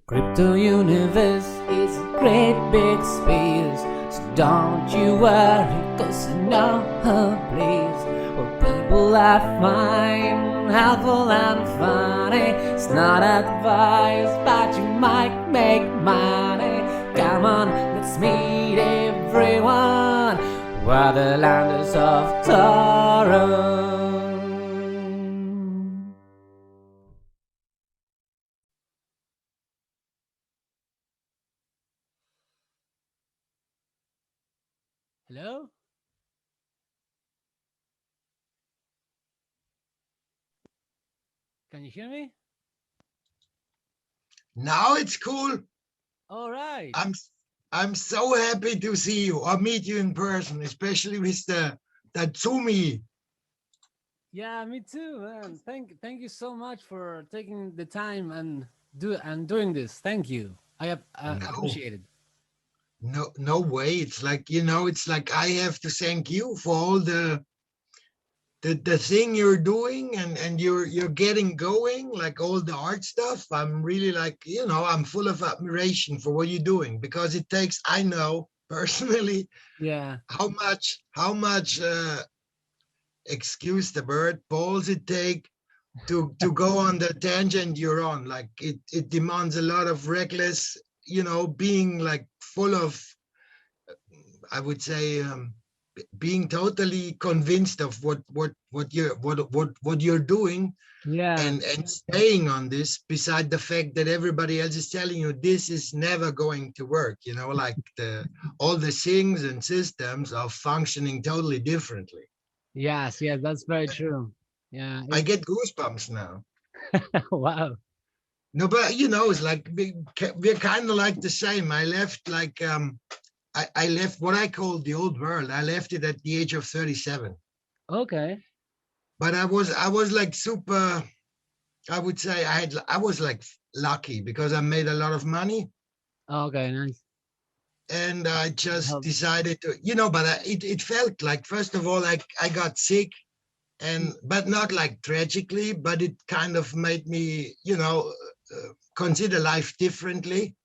Crypto universe is a great big space, so don't you worry, cause I know a place where people are fine, helpful and funny. It's not advice, but you might make money. Come on, let's meet everyone. We're the landers of Toro. Hello? Can you hear me? Now it's cool. All right. I'm so happy to see you or meet you in person, especially with the Tatsumi. Yeah, me too, man. Thank you so much for taking the time and doing this. Thank you. I No, appreciate it. no way. It's like, it's like I have to thank you for all the thing you're doing and you're getting going, like all the art stuff. I'm really like, I'm full of admiration for what you're doing because it takes, I know personally Yeah. how much excuse the word balls it take to go on the tangent you're on. Like it demands a lot of reckless, being like full of, I would say, being totally convinced of what you're doing, Yeah. and staying on this beside the fact that everybody else is telling you this is never going to work, like the all the things and systems are functioning totally differently. Yes, yes, that's very true. Yeah. I get goosebumps now. Wow. No, but it's like we're kind of like the same. I left like I left what I call the old world. I left it at the age of 37. Okay. But I was like super. I would say I was like lucky because I made a lot of money, Okay, nice. and I just Help. decided to, but it felt like, first of all, I got sick, and but not like tragically, but it kind of made me, consider life differently.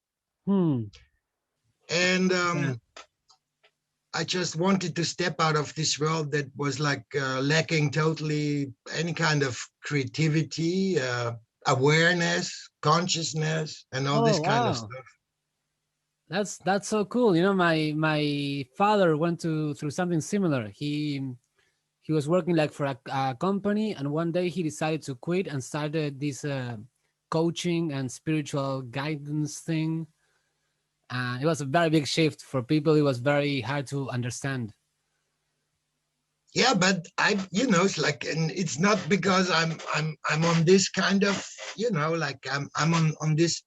Hmm. And Yeah. I just wanted to step out of this world that was like lacking totally any kind of creativity, awareness, consciousness, and all Oh, this kind of wow. stuff. That's so cool. You know, my father went to through something similar. He was working like for a company, and one day he decided to quit and started this coaching and spiritual guidance thing. And it was a very big shift for people. It was very hard to understand. Yeah, but it's like, and it's not because I'm on this kind of, like I'm on this.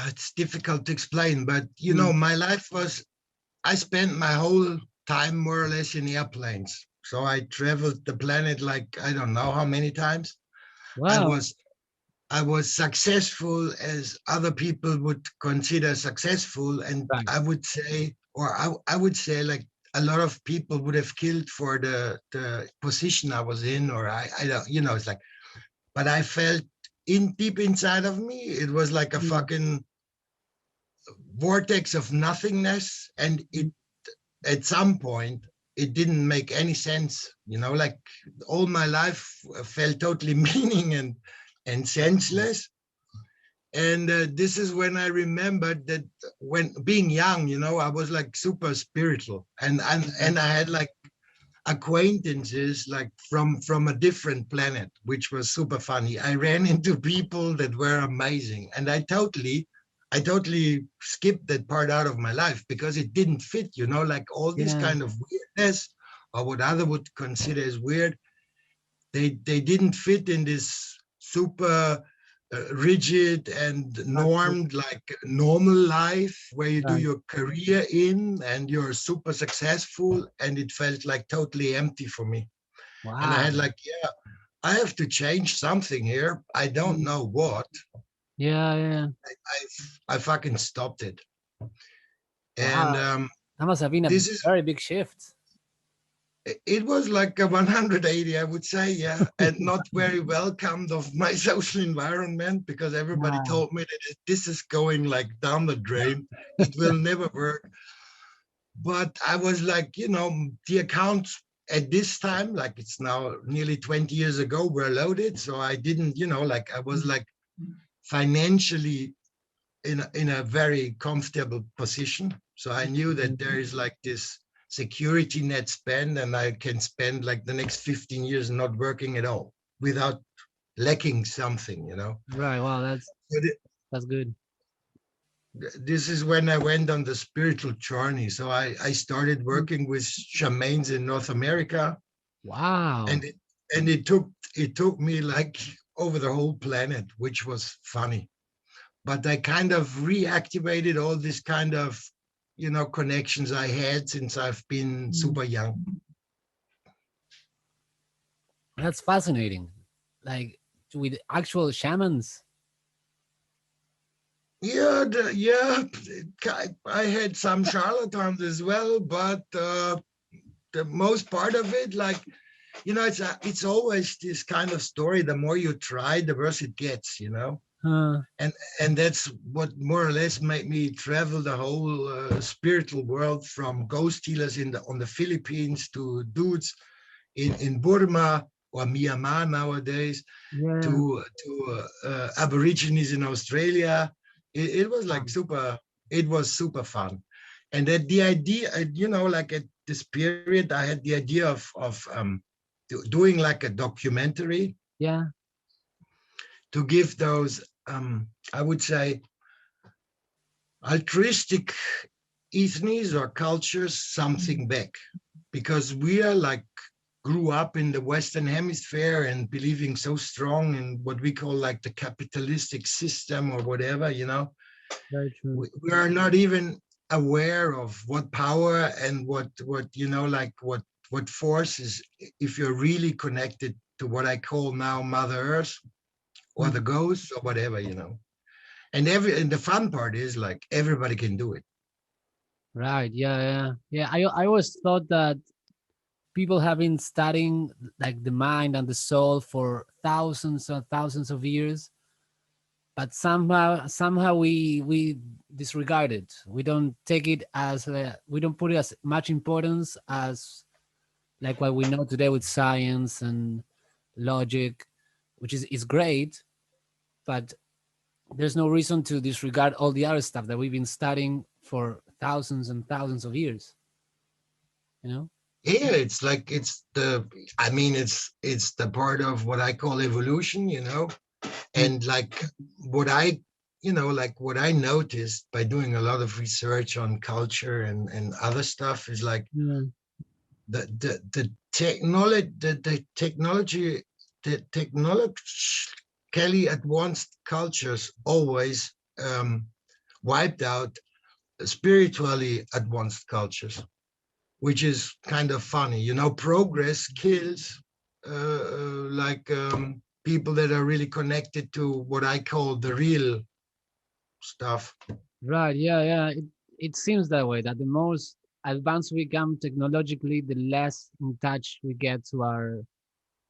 It's difficult to explain, but Hmm. my life was, I spent my whole time more or less in airplanes. So I traveled the planet like I don't know how many times. I Wow. was I was successful as other people would consider successful, and Right. I would say, or I would say, like a lot of people would have killed for the position I was in, or I don't, it's like, but I felt in deep inside of me, it was like a Hmm. fucking vortex of nothingness, and it at some point it didn't make any sense, like all my life felt totally meaning and senseless. And this is when I remembered that when being young, I was like super spiritual, and I had like acquaintances like from a different planet, which was super funny. I ran into people that were amazing, and I totally skipped that part out of my life because it didn't fit, like all this Yeah. kind of weirdness, or what other would consider as weird. They didn't fit in this super rigid and Structure. normed, like normal life where you do Right. your career in and you're super successful, and it felt like totally empty for me. And I Wow. had like, yeah, I have to change something here. I don't Hmm. know what. Yeah. Yeah. I fucking stopped it. And Wow. That must have been a this is very big shift. It was like a 180, I would say, yeah, and not very welcomed of my social environment, because everybody Ah, told me that this is going like down the drain. It will never work. But I was like, the accounts at this time, like it's now nearly 20 years ago, were loaded. So I didn't, like I was like financially in a very comfortable position. So I knew that there is like this security net spend, and I can spend like the next 15 years not working at all without lacking something. right. Wow, So that's good. this is when I went on the spiritual journey. So I started working with shamans in North America, and Wow, it took me like over the whole planet, which was funny. But I kind of reactivated all this kind of connections I had since I've been super young. that's fascinating. Like with actual shamans. Yeah, I had some charlatans as well, but the most part of it, like it's always this kind of story. The more you try, the worse it gets. Huh. And that's what more or less made me travel the whole spiritual world, from ghost healers on the Philippines to dudes in Burma or Myanmar nowadays, Yeah. to Aborigines in Australia. It was like Um, super. It was super fun, and that the idea, like at this period, I had the idea of doing like a documentary yeah. to give those, I would say, altruistic ethnies or cultures something back, because we are like grew up in the Western Hemisphere and believing so strong in what we call like the capitalistic system or whatever. Very true. We are not even aware of what power and like what force is, if you're really connected to what I call now Mother Earth or the Mm. ghosts or whatever. And the fun part is like everybody can do it. Right. Yeah. Yeah. Yeah. I always thought that people have been studying like the mind and the soul for thousands and thousands of years, but somehow we disregard it. We don't take it as we don't put it as much importance as like what we know today with science and logic, which is great, but there's no reason to disregard all the other stuff that we've been studying for thousands and thousands of years. You know? Yeah, it's like it's the part of what I call evolution. Mm. And like what I like what I noticed by doing a lot of research on culture and other stuff is like Yeah. the technology, the technologically advanced cultures always wiped out spiritually advanced cultures, which is kind of funny. Progress kills people that are really connected to what I call the real stuff. Right. Yeah. Yeah. It seems that way. That the most advanced we become technologically, the less in touch we get to our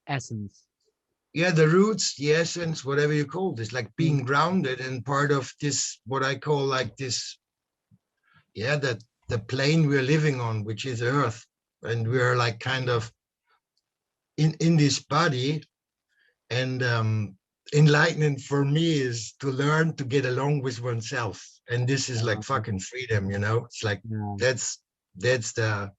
essence. Yeah, the roots, the essence, whatever you call this, like Mm. being grounded and part of this, what I call like this, yeah, that the plane we're living on, which is Earth, and we're like kind of in this body. And enlightenment for me is to learn to get along with oneself, and this is like Uh, fucking freedom. It's like yeah. that's the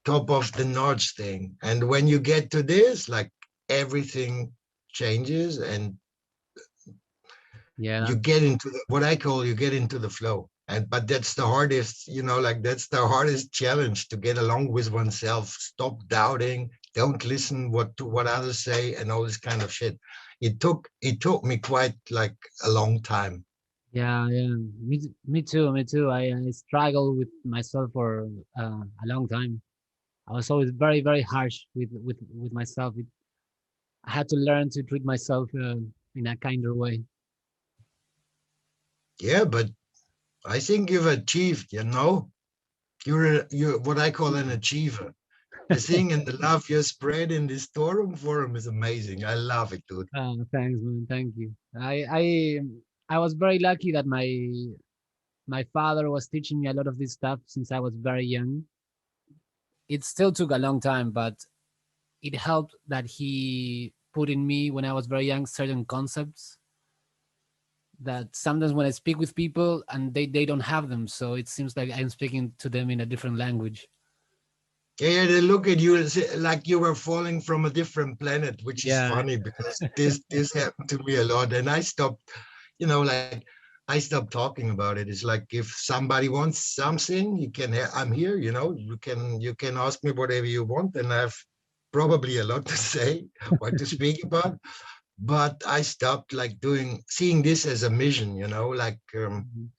top of the notch thing. And when you get to this, like everything changes, and Yeah. you get into what I call, you get into the flow. And but that's the hardest, like that's the hardest challenge, to get along with oneself, stop doubting, don't listen to what others say, and all this kind of shit. It took me quite like a long time. Yeah. Yeah. Me too. Me too. I struggled with myself for a long time. I was always very, very harsh with myself. I had to learn to treat myself in a kinder way. Yeah, but I think you've achieved. You're what I call an achiever. The thing and the love you spread in this forum is amazing. I love it, dude. Thanks, man. Thank you. I was very lucky that my father was teaching me a lot of this stuff since I was very young. It still took a long time, but it helped that he put in me when I was very young certain concepts that sometimes when I speak with people and they don't have them, so it seems like I'm speaking to them in a different language. Yeah, they look at you like you were falling from a different planet, which is Yeah. funny because this happened to me a lot, and I stopped, like I stopped talking about it. It's like if somebody wants something, I'm here. You can ask me whatever you want, and I have probably a lot to say or to speak about. But I stopped like seeing this as a mission. Like. Mhm.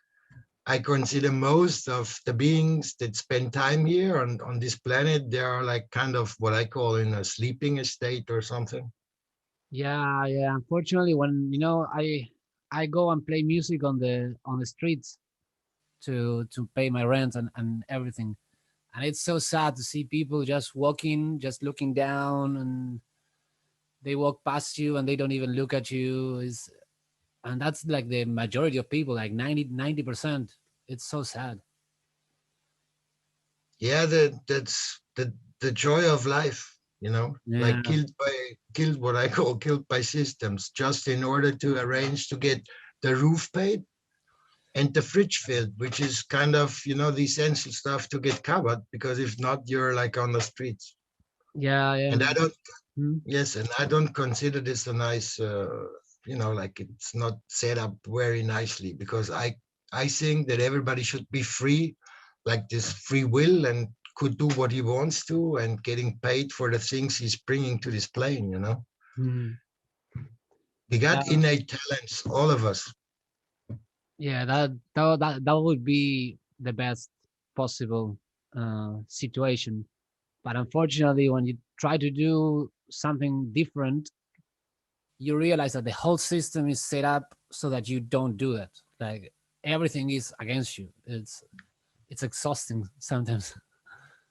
I consider most of the beings that spend time here on this planet, they are like kind of what I call in a sleeping state or something. Yeah, yeah. Unfortunately, when I go and play music on the streets to pay my rent and everything, and it's so sad to see people just walking, just looking down, and they walk past you and they don't even look at you. Is And that's like the majority of people, like 90%. It's so sad. Yeah, that's the joy of life, like Yeah, killed what I call killed by systems, just in order to arrange to get the roof paid and the fridge filled, which is kind of, the essential stuff to get covered, because if not, you're like on the streets. yeah, yeah. And I don't Hmm. Yes, and I don't consider this a nice, like it's not set up very nicely, because I think that everybody should be free, like this free will, and could do what he wants to, and getting paid for the things he's bringing to this plane. Hmm. We Yeah, got innate talents, all of us. yeah. That would be the best possible situation. But unfortunately, when you try to do something different, you realize that the whole system is set up so that you don't do it. Like everything is against you. It's exhausting sometimes.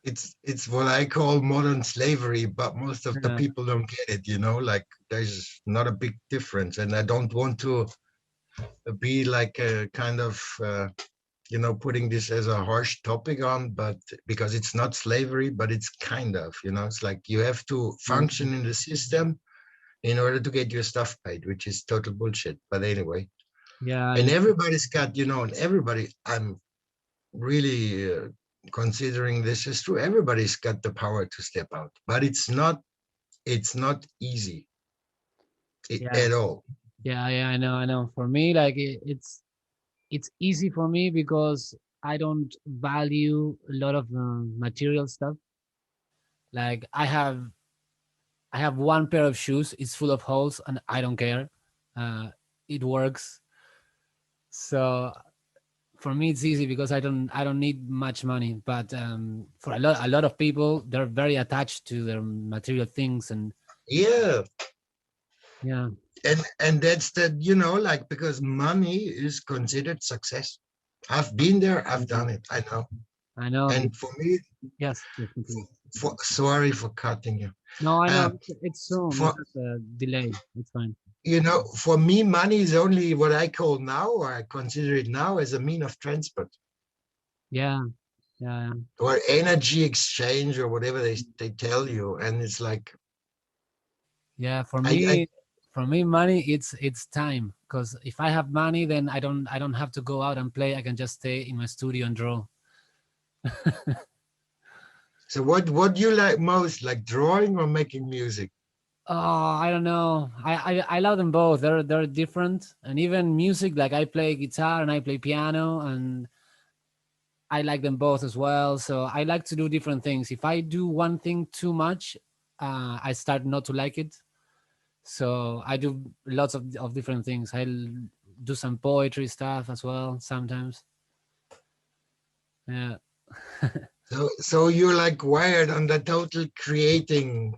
It's what I call modern slavery, but most of the Yeah. people don't get it. Like there's not a big difference, and I don't want to be like a kind of putting this as a harsh topic on, but because it's not slavery, but it's kind of, it's like you have to function in the system in order to get your stuff paid, which is total bullshit. But anyway, Yeah, and yeah, everybody's got, and everybody, I'm really considering this is true. Everybody's got the power to step out, but it's not easy yeah, at all. yeah, yeah. I know. For me, like it's easy for me because I don't value a lot of material stuff. Like I have one pair of shoes. It's full of holes, and I don't care. It works. So for me, it's easy because I don't need much money. But for a lot of people, they're very attached to their material things, and Yeah, yeah, and that's that, like, because money is considered success. I've been there, I've yeah, done it, I know. I know. And for me, Yes, yes, continue. sorry for cutting you. No, I know. uh It's soon. It's for just a delay. It's fine. for me, money is only what I call now, or I consider it now, as a mean of transport, Yeah, yeah, or energy exchange, or whatever they tell you. And it's like yeah. I For me, money it's time. Because if I have money, then I don't have to go out and play. I can just stay in my studio and draw. So what do you like most, like drawing or making music? Oh, I don't know. I love them both. They're different, and even music. Like I play guitar and I play piano, and I like them both as well. So I like to do different things. If I do one thing too much, I start not to like it. So I do lots of different things. I'll do some poetry stuff as well sometimes. Yeah. So you're like wired on the total creating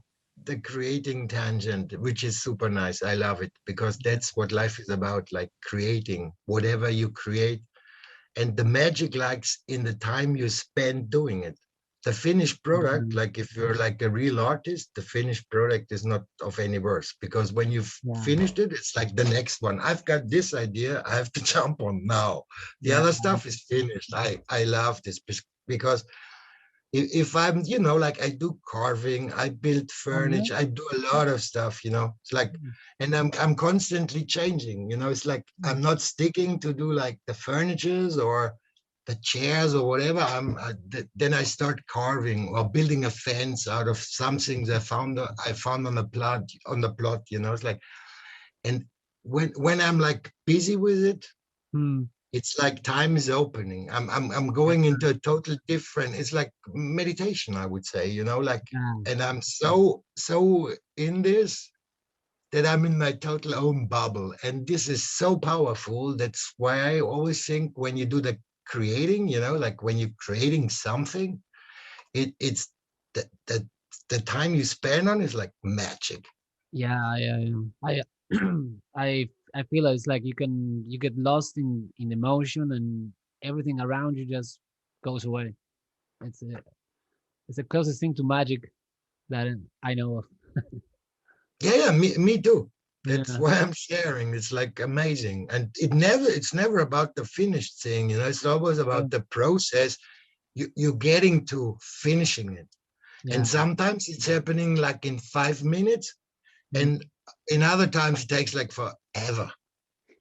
tangent, which is super nice. I love it, because that's what life is about, like creating whatever you create, and the magic lies in the time you spend doing it. the finished product, Mm, like if you're like a real artist, the finished product is not of any worse, because when you've yeah, finished it, it's like the next one. I've got this idea, I have to jump on now. The yeah, other stuff is finished. I love this because if I'm, like I do carving, I build oh yeah, furniture, I do a lot of stuff, it's like, mm, and I'm constantly changing, it's like mm, I'm not sticking to do like the furnitures or the chairs or whatever. Then I start carving or building a fence out of some things I found on the plot, it's like, and when I'm like busy with it, mm, it's like time is opening. I'm yeah, going into a total different, it's like meditation, I would say, like, yeah, and I'm so in this that I'm in my total own bubble. And this is so powerful. That's why I always think when you do the creating, like when you're creating something, it's the the time you spend on is like magic. yeah, yeah, yeah. I feel it's like you get lost in emotion and everything around you just goes away. It's a, it's the closest thing to magic that I know of. Yeah, me too. That's Yeah, why I'm sharing. It's like amazing. And it's never about the finished thing, it's always yeah, about the process. You're getting to finishing it. yeah, And sometimes it's happening like in 5 minutes. mm, And in other times it takes like forever.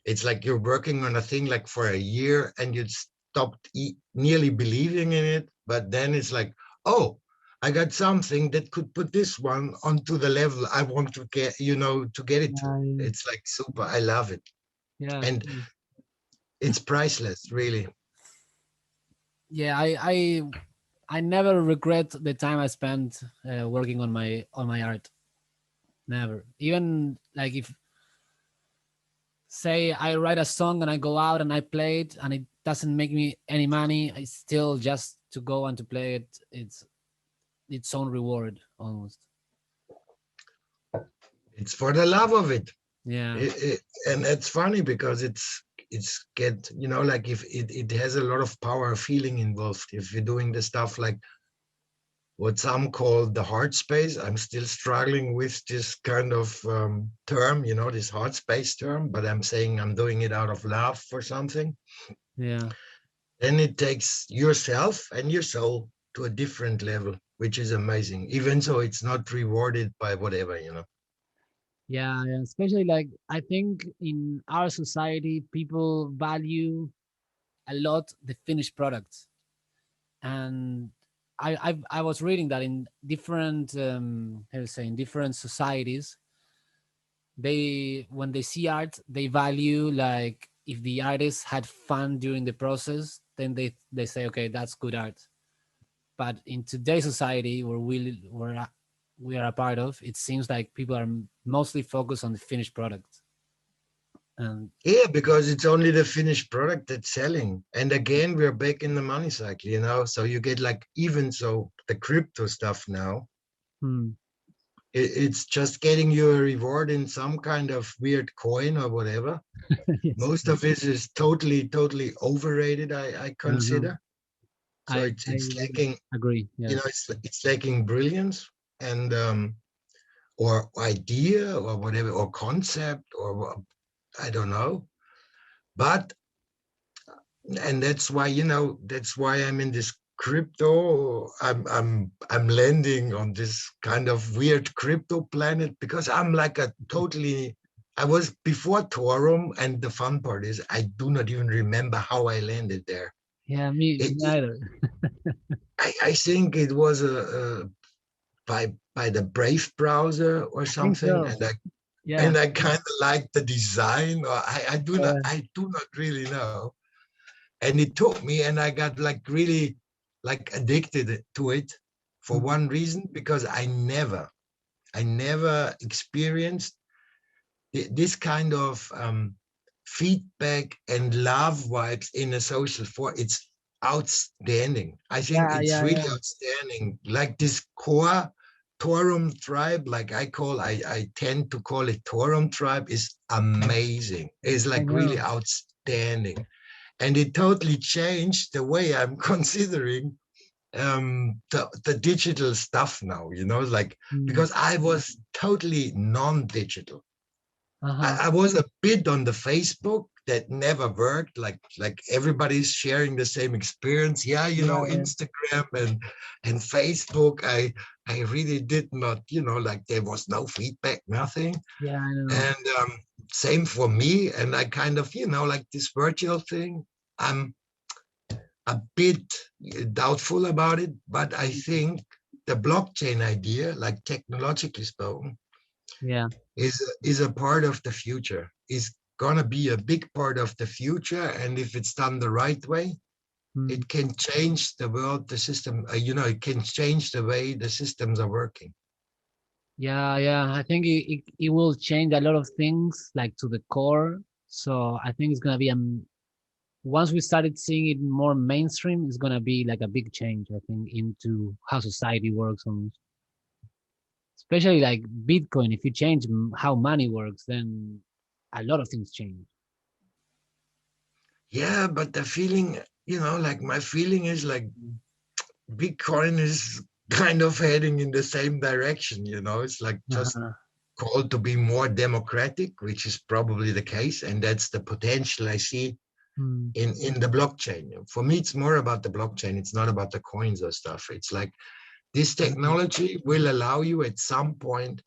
It's like you're working on a thing like for a year and you stopped nearly believing in it. But then it's like, oh, I got something that could put this one onto the level I want to get, to get it to. yeah, It's like super. I love it. yeah, And yeah. it's priceless, really. Yeah, I never regret the time I spent working on my art. Never. Even like if say I write a song and I go out and I play it and it doesn't make me any money, I still just to go and to play it. It's its own reward almost. It's for the love of it. Yeah. And it's funny because it's get, like if it has a lot of power feeling involved. If you're doing the stuff like what some call the heart space. I'm still struggling with this kind of term, this heart space term, but I'm saying I'm doing it out of love for something. Yeah. Then it takes yourself and your soul to a different level, which is amazing. Even so, it's not rewarded by whatever. Yeah, yeah. Especially like I think in our society people value a lot the finished products. And I was reading that in different how to say in different societies they when they see art they value like if the artist had fun during the process then they say okay that's good art. But in today's society we are a part of, it seems like people are mostly focused on the finished product. And Yeah, because it's only the finished product that's selling. And again, we're back in the money cycle. So you get like, even so, the crypto stuff now, hmm, it's just getting you a reward in some kind of weird coin or whatever. yes, Most of it is totally, totally overrated, I uh-huh. consider. So it's I it's lacking, agree, yes. it's lacking brilliance and or idea or whatever, or concept or I don't know. But and that's why I'm in this crypto. I'm landing on this kind of weird crypto planet because I'm like a totally, I was before Torum, and the fun part is I do not even remember how I landed there. Yeah, me it, it neither. I think it was by the Brave browser or I think something, so. and I Yeah. and I kind of like the design, or uh, I do not really know. And it took me, and I got like really like addicted to it for mm, one reason, because I never experienced this kind of feedback and love vibes in a social forum. It's outstanding. I think yeah, it's yeah, really yeah. outstanding. Like this core Torum tribe, like I tend to call it Torum tribe, is amazing. It's I like really know. outstanding. And it totally changed the way I'm considering the digital stuff now, like, Mm. because I was totally non-digital. Uh-huh. I was a bit on the Facebook that never worked. Like everybody's sharing the same experience. Yeah, Yeah, yeah. Instagram and Facebook. I really did not, like there was no feedback, nothing. Yeah, I know. And same for me. And I kind of, like this virtual thing. I'm a bit doubtful about it, but I think the blockchain idea, like technologically spoken, Yeah. is a part of the future. Is gonna be a big part of the future, and if it's done the right way, Mm. it can change the world, the system. It can change the way the systems are working. Yeah, yeah. I think it will change a lot of things like to the core. So I think it's gonna be once we started seeing it more mainstream, it's gonna be like a big change, I think, into how society works on especially like Bitcoin. If you change how money works, then a lot of things change. Yeah, but the feeling, like my feeling is like Bitcoin is kind of heading in the same direction. It's like just Uh-huh. called to be more democratic, which is probably the case, and that's the potential I see Mm. in the blockchain. For me, it's more about the blockchain. It's not about the coins or stuff. It's like this Mhm. technology will allow you at some point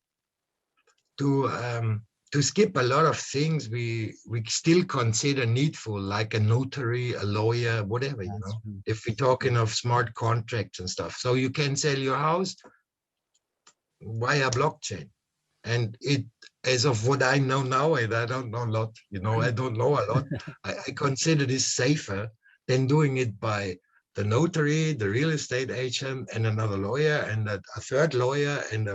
to skip a lot of things we still consider needful, like a notary, a lawyer, whatever. That's true. If we're talking of smart contracts and stuff, so you can sell your house via blockchain. And it, as of what I know now, and I don't know a lot, I don't know a lot. I consider this safer than doing it by the notary, the real estate agent, and another lawyer, and a third lawyer, and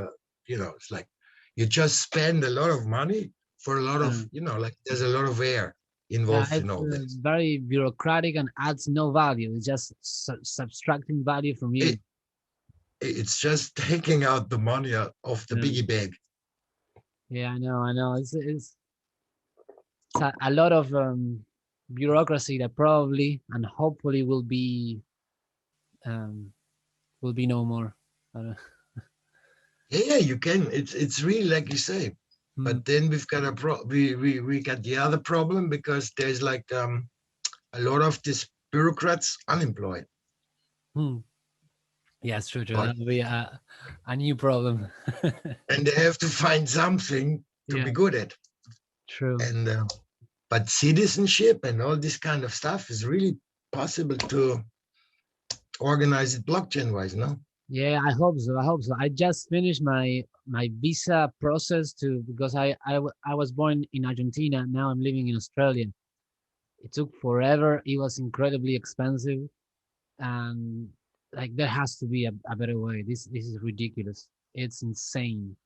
it's like you just spend a lot of money for a lot of, Yeah. like there's a lot of air Yeah, involved in it's all this. very bureaucratic and adds no value. It's just subtracting value from you. It, it's just taking out the money out of the Yeah, biggie bag. yeah, I know, I know. It's a lot of bureaucracy that probably and hopefully um, will be no more. Uh, Yeah, you can. It's really like you say. hmm, But then we've got we got the other problem because there's like a lot of these bureaucrats unemployed. hmm. Yeah, it's true, true. But That'll be a new problem. and they have to find something to Yeah, be good at. true. And but citizenship and all this kind of stuff is really possible to organize it blockchain wise, no? Yeah, I hope so. I hope so. I just finished my visa process to because I was born in Argentina. Now I'm living in Australia. It took forever. It was incredibly expensive, and like there has to be a better way. This is ridiculous. It's insane.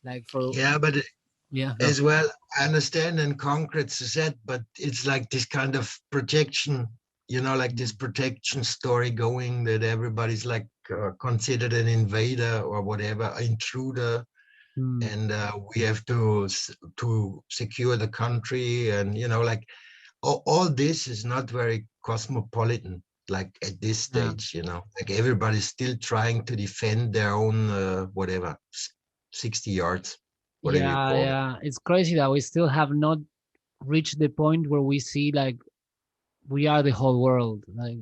Like for Yeah, but yeah, go. as well, I understand and concrete said, but it's like this kind of projection, like this Mm, protection story going that everybody's like considered an invader or whatever, intruder, mm, and we have to secure the country, and like all this is not very cosmopolitan. Like at this yeah, stage, like everybody's still trying to defend their own whatever 60 yards, whatever you yeah, call it. yeah. It's crazy that we still have not reached the point where we see like we are the whole world. Like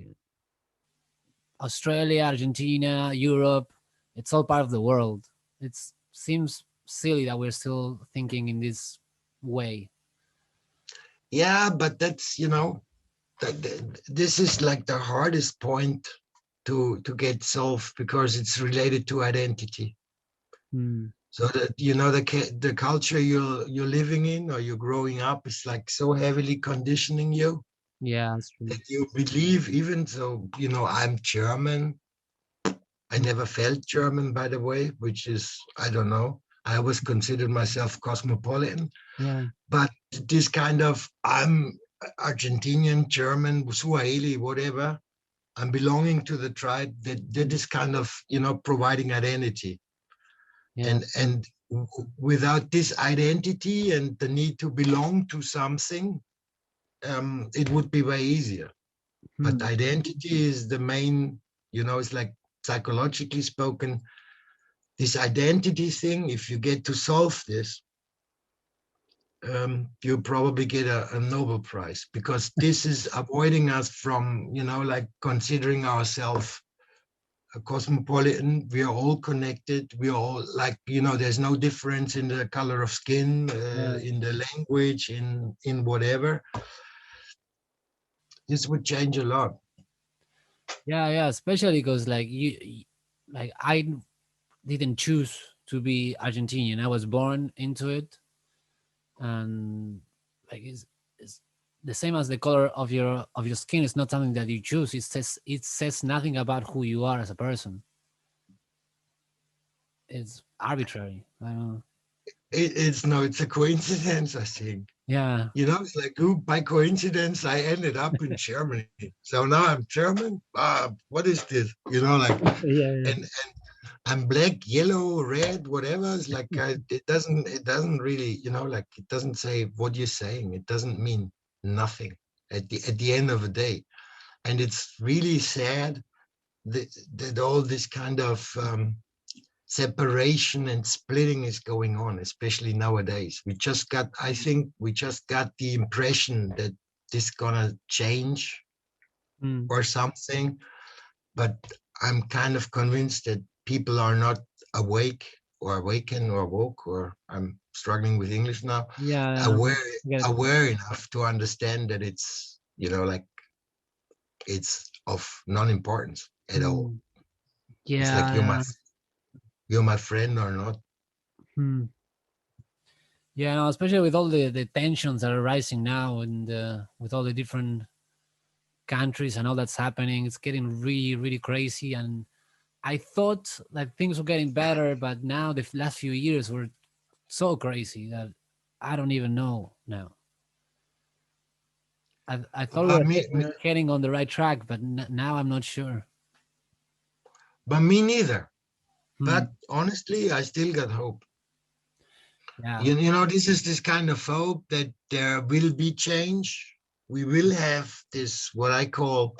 Australia, Argentina, Europe, it's all part of the world. It seems silly that we're still thinking in this way. Yeah, but that's this is like the hardest point to get solved because it's related to identity. Hmm. So that the culture you're living in or you're growing up is like so heavily conditioning you Yeah, that's true. that you believe, even so, I'm German. I Hmm. never felt German, by the way, which is, I don't know. I always considered myself cosmopolitan, Yeah, but this kind of I'm Argentinian, German, Swahili, whatever. I'm belonging to the tribe that is kind of providing identity, yeah. and without this identity and the need to belong to something, it would be way easier. But Hmm. identity is the main. It's like psychologically spoken, this identity thing, if you get to solve this, you probably get a Nobel Prize, because this is avoiding us from, like considering ourselves a cosmopolitan. We are all connected. We are all like, there's no difference in the color of skin, Yeah, in the language, in whatever. This would change a lot. yeah, especially because like like I didn't choose to be Argentinian. I was born into it, and like it's the same as the color of your skin. It's not something that you choose. It says nothing about who you are as a person. It's arbitrary. I don't know. It's a coincidence, I think. Yeah, It's like, ooh, by coincidence, I ended up in Germany. So now I'm German. What is this? Like, yeah, and I'm black, yellow, red, whatever. It's like, it doesn't really, like, it doesn't say what you're saying. It doesn't mean nothing at the end of the day. And it's really sad that all this kind of separation and splitting is going on, especially nowadays. I think we just got the impression that this gonna change mm, or something, but I'm kind of convinced that people are not awake or awakened or woke, or I'm struggling with English now, yeah. aware I get it. aware enough to understand that it's, like, it's of non-importance at all. Mm, It's like you're my yeah, you're my friend or not. mm. Yeah, no, especially with all the tensions that are rising now, and with all the different countries and all that's happening, it's getting really, really crazy. And I thought that things were getting better, but now the last few years were so crazy that I don't even know now. I thought we Uh, were me, me, heading on the right track, but now I'm not sure. but me neither. Hmm. But honestly, I still got hope. Yeah, This is this kind of hope that there will be change. We will have this, what I call,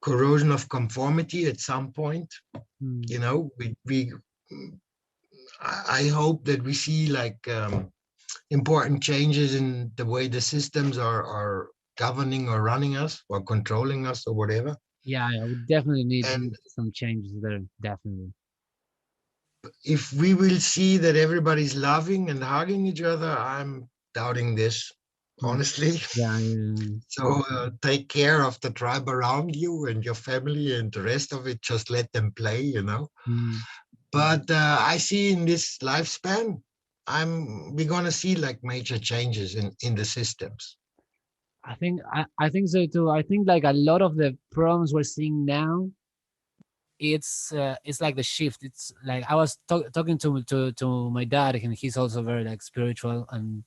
corrosion of conformity at some point. hmm. We I hope that we see, like, important changes in the way the systems are governing or running us or controlling us or whatever. Yeah, we definitely need And some changes there. Definitely. if we will see that everybody's loving and hugging each other, I'm doubting this, Hmm. honestly. Yeah, yeah, So take care of the tribe around you and your family, and the rest of it, just let them play. hmm. But I see in this lifespan, we're gonna see, like, major changes in the systems. I think so too. I think like a lot of the problems we're seeing now, it's like the shift. It's like I was talking to my dad, and he's also very like spiritual, and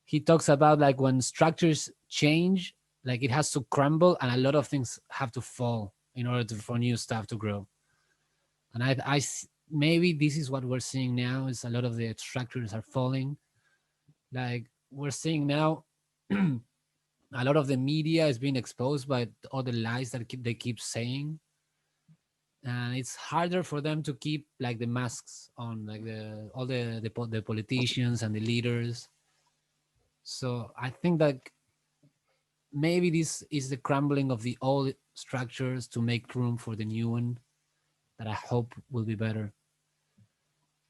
he talks about like when structures change, like it has to crumble, and a lot of things have to fall in order for new stuff to grow. And maybe this is what we're seeing now, is a lot of the structures are falling. Like we're seeing now, a lot of the media is being exposed by all the lies that they keep saying, and it's harder for them to keep like the masks on, like the politicians and the leaders. So I think that maybe this is the crumbling of the old structures to make room for the new one that I hope will be better.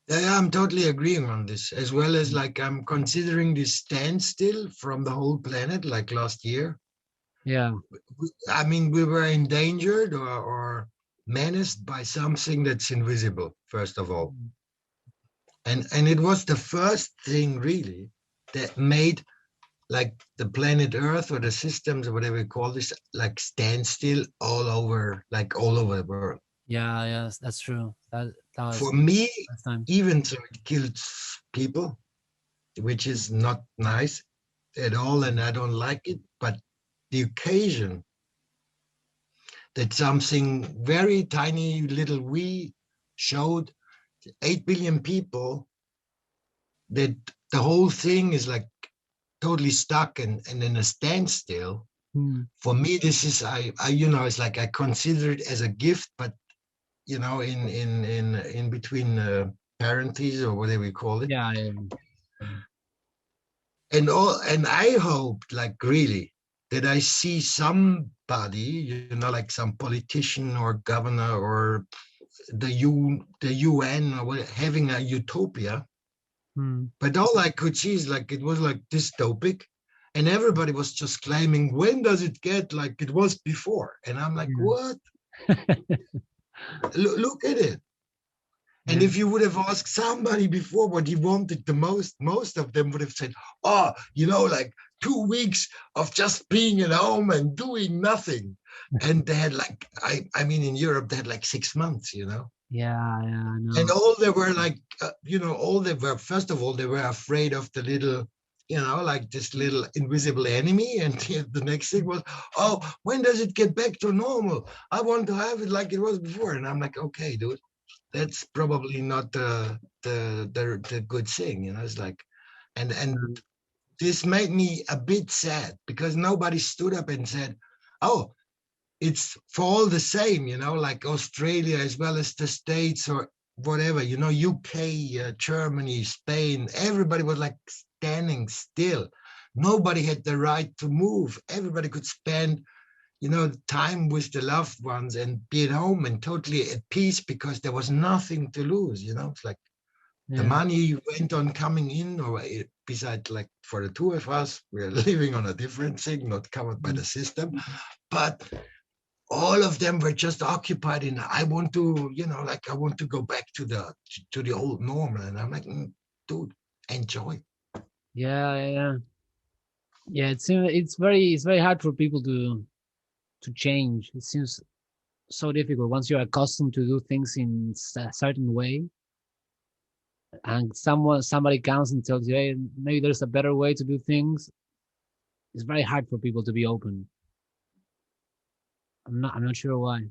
Yeah, I'm totally agreeing on this, as well as, like, I'm considering this standstill from the whole planet, like last year. Yeah. I mean, we were endangered or menaced by something that's invisible, first of all. And it was the first thing, really, that made, like, the planet Earth or the systems or whatever you call this, like, stand still all over the world. Yeah, yes, that's true. That was For me, last time. even though it killed people, which is not nice at all, and I don't like it, but the occasion that something very tiny little we showed 8 billion people, that the whole thing is like totally stuck and in a standstill. For me, this is it's like I consider it as a gift, but in between parentheses or whatever you call it. Yeah, yeah, And I hoped, like, really, that I see somebody, like some politician or governor or the UN or what, having a utopia. But all I could see is like it was like dystopic, and everybody was just claiming, when does it get like it was before? And I'm like, yeah, what? Look at it. And yeah, if you would have asked somebody before what he wanted the most of them would have said, oh, like 2 weeks of just being at home and doing nothing. And they had like, I mean, in Europe, they had like 6 months, yeah, yeah, I And know. all they were like, all they were, first of all, they were afraid of the little, like this little invisible enemy. And the next thing was, oh, when does it get back to normal? I want to have it like it was before. And I'm like, okay, dude, that's probably not the good thing. It's like, and this made me a bit sad because nobody stood up and said, oh, it's for all the same, like Australia as well as the States or whatever, UK, Germany, Spain, everybody was like standing still. Nobody had the right to move. Everybody could spend, time with the loved ones and be at home and totally at peace because there was nothing to lose. It's like the Yeah, money went on coming in, or besides, like for the two of us, we're living on a different thing, not covered by the system. But all of them were just occupied in, I want to, like I want to go back to the old normal. And I'm like, dude, enjoy. yeah, yeah, yeah. Yeah, it's very hard for people to change. It seems so difficult once you're accustomed to do things in a certain way, and somebody comes and tells you, hey, maybe there's a better way to do things. It's very hard for people to be open. I'm not sure why.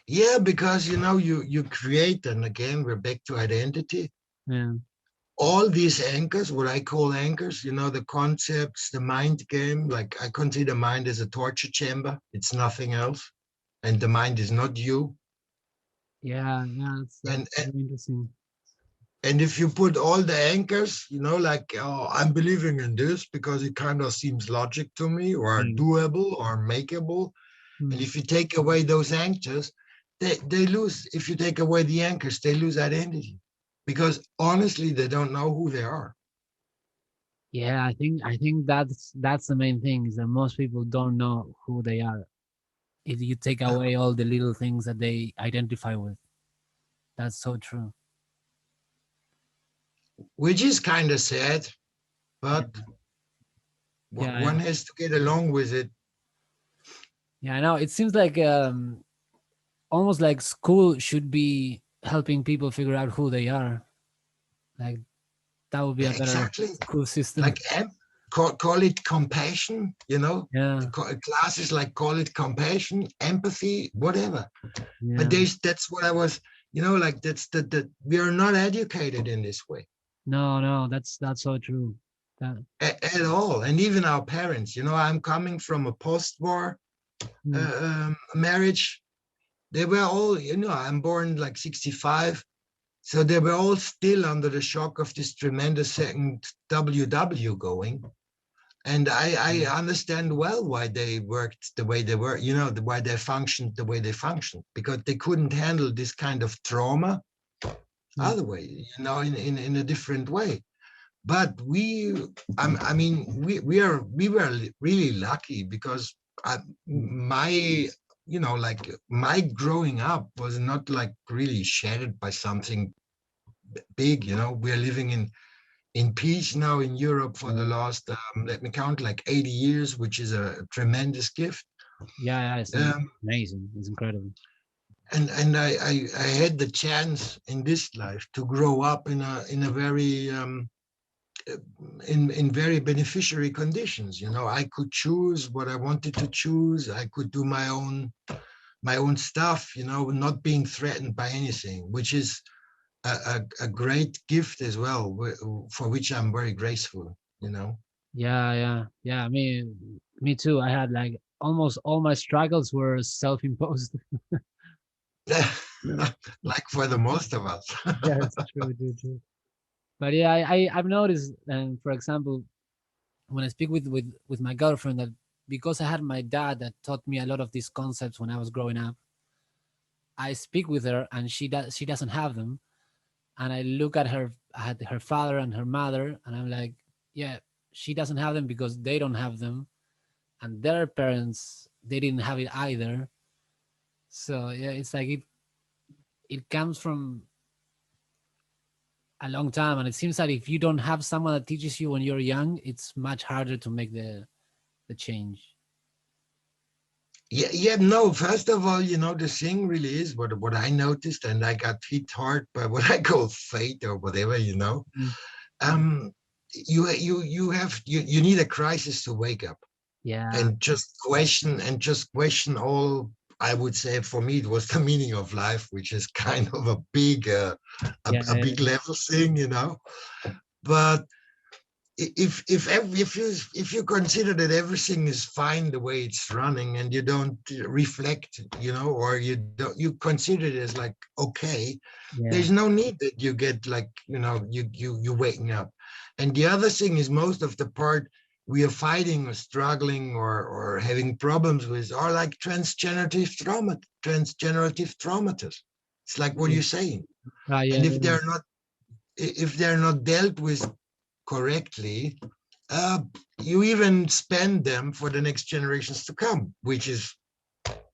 Yeah, because you create, and again we're back to identity. Yeah, All these anchors, what I call anchors, the concepts, the mind game, like I consider mind as a torture chamber. It's nothing else. And the mind is not you. yeah, yeah. That's And very interesting. and if you put all the anchors, like, oh, I'm believing in this because it kind of seems logic to me or Yeah. doable or makeable. And Hmm. if you take away those anchors, they lose. If you take away the anchors, they lose identity because honestly, they don't know who they are. Yeah, I think that's the main thing is that most people don't know who they are. If you take Uh, away all the little things that they identify with, that's so true. which is kind of sad, Yeah, but yeah, yeah. one has to get along with it. Yeah, I know. It seems like almost like school should be helping people figure out who they are. Like that would be Yeah, a better exactly. school system. Like call it compassion, Yeah, classes like call it compassion, empathy, whatever. But yeah. that's what I was, like that's the we are not educated in this way No, no, that's so true. That. at all. And even our parents, I'm coming from a post-war Mm, marriage. They were all, I'm born like 65. So they were all still under the shock of this tremendous second WW going. And I mm, understand well why they worked the way they were, why they functioned the way they functioned, because they couldn't handle this kind of trauma mm. other way, in a different way. But we were really lucky because my, like my growing up was not like really shattered by something big. We're living in peace now in Europe for the last, let me count, like 80 years, which is a tremendous gift. Yeah, yeah, it's Um, amazing. It's incredible. and I had the chance in this life to grow up in a very in very beneficiary conditions. I could choose what I wanted to choose. I could do my own stuff. Not being threatened by anything, which is a great gift as well, for which I'm very grateful. Yeah, yeah, yeah. I mean, Me too. I had like almost all my struggles were self-imposed. Yeah, Like for the most of us. it's true, true, true. But yeah, I've noticed, for example, when I speak with my girlfriend, that because I had my dad that taught me a lot of these concepts when I was growing up, I speak with her and she doesn't have them, and I look at her father and her mother, and I'm like, yeah, she doesn't have them because they don't have them, and their parents they didn't have it either. So yeah, it's like it comes from a long time, and it seems that if you don't have someone that teaches you when you're young, it's much harder to make the change. Yeah, yeah, no, first of all, the thing really is what I noticed, and I got hit hard by what I call fate or whatever. Mm. Um, you need a crisis to wake up Yeah, and just question all. I would say for me it was the meaning of life, which is kind of a big yeah, a big level thing. But if you consider that everything is fine the way it's running, and you don't reflect, or you consider it as like okay, yeah, there's no need that you get like, you waking up. And the other thing is, most of the part we are fighting or struggling or having problems with are like transgenerative traumas. It's like what yeah, you're saying. yeah, And if they're not dealt with correctly, uh, you even spend them for the next generations to come, which is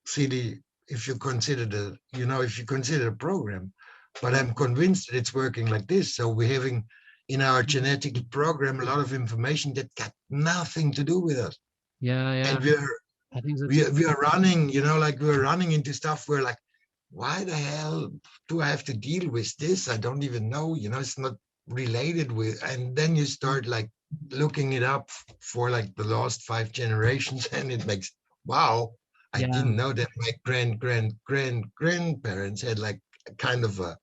silly if you consider the program. But yeah, I'm convinced that it's working like this. So we're having in our yeah, genetic program a lot of information that got nothing to do with us. yeah, And yeah. we're I think so we too. are, we are running, like we're running into stuff where like, why the hell do I have to deal with this? I don't even know, it's not related with. And then you Mm. start like looking it up for like the last 5 generations, and it makes, wow, I Yeah, didn't know that my grandparents had like a kind of a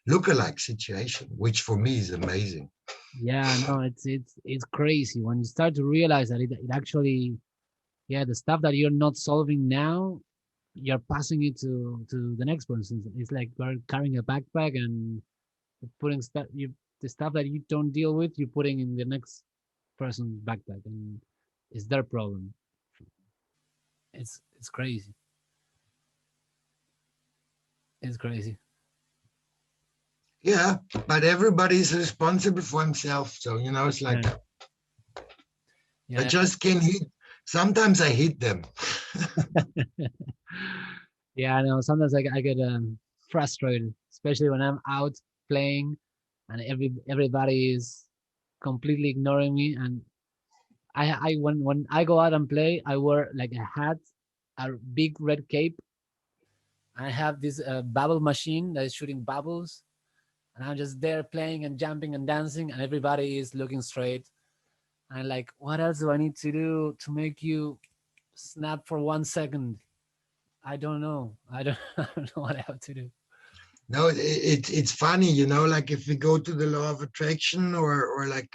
look-alike situation, which for me is amazing. yeah. No, it's crazy when you start to realize that it actually, yeah, the stuff that you're not solving now, you're passing it to the next person. It's like you're carrying a backpack and putting stuff you the stuff that you don't deal with, you're putting in the next person's backpack, and it's their problem. It's crazy. It's crazy. Yeah, but everybody's responsible for himself. So, it's like Yeah, I yeah, just can hit. Sometimes I hit them. yeah. I know. Sometimes I get frustrated, especially when I'm out playing and everybody is completely ignoring me. And I when I go out and play, I wear like a hat, a big red cape. I have this bubble machine that is shooting bubbles, and I'm just there playing and jumping and dancing, and everybody is looking straight. And I'm like, what else do I need to do to make you snap for 1 second? I don't know. I don't know what I have to do. No, it's funny, like if we go to the law of attraction, or like,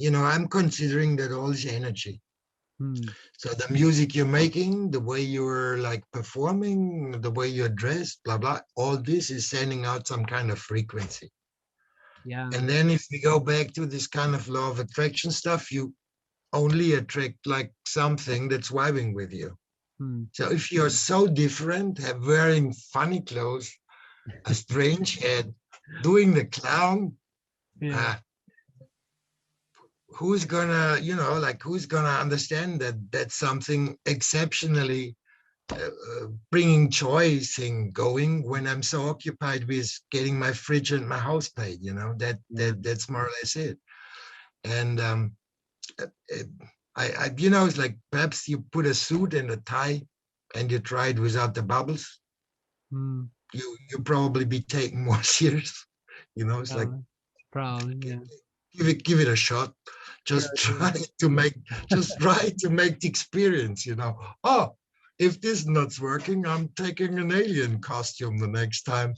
I'm considering that all is energy. Hmm. So the music you're making, the way you're like performing, the way you're dressed, blah blah, all this is sending out some kind of frequency. Yeah. And then if we go back to this kind of law of attraction stuff, you only attract like something that's vibing with you. Hmm. So if you're so different, have wearing funny clothes, a strange head, doing the clown, Yeah. uh, who's gonna understand that that's something exceptionally bringing joy thing going when I'm so occupied with getting my fridge and my house paid. Yeah. That's more or less it. And uh, uh, it's like perhaps you put a suit and a tie and you try it without the bubbles. Hmm. You probably be taken more serious. It's like Probably. Probably. gi- Yeah. give it a shot. Give Just it a try to make just try to make the experience. Oh, if this is not working, I'm taking an alien costume the next time.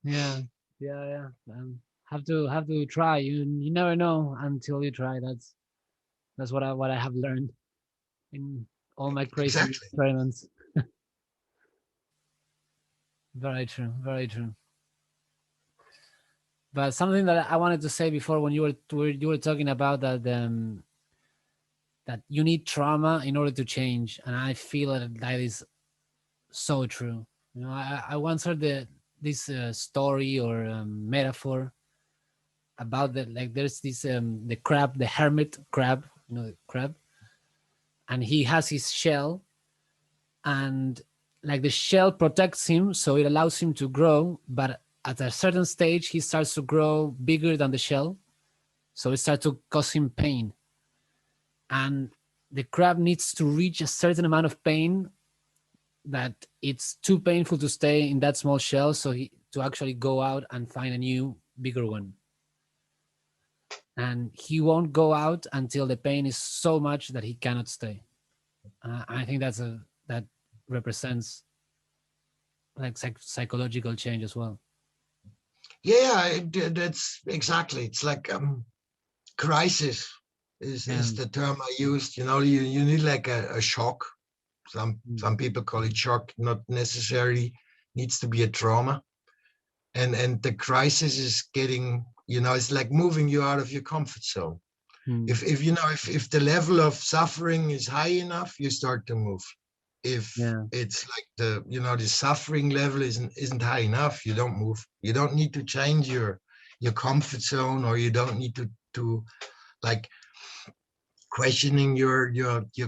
Yeah. Yeah. Yeah. Have to try. You never know until you try. That's what I have learned. In All my crazy Exactly. experiments. Very true. Very true. But something that I wanted to say before, when you were talking about that you need trauma in order to change, and I feel that is so true. I once heard this story or metaphor about that. Like, there's this the crab, the hermit crab, the crab, and he has his shell, and like the shell protects him, so it allows him to grow. But at a certain stage, he starts to grow bigger than the shell, so it starts to cause him pain. And the crab needs to reach a certain amount of pain that it's too painful to stay in that small shell, so he to actually go out and find a new bigger one. And he won't go out until the pain is so much that he cannot stay. I think that represents like psychological change as well. Yeah, that's exactly. It's like crisis is the term I used. You need like a shock. Some people call it shock, not necessarily needs to be a trauma. And the crisis is getting, it's like moving you out of your comfort zone. If the level of suffering is high enough, you start to move. If it's like the suffering level isn't high enough, you don't move. You don't need to change your comfort zone, or you don't need to like questioning your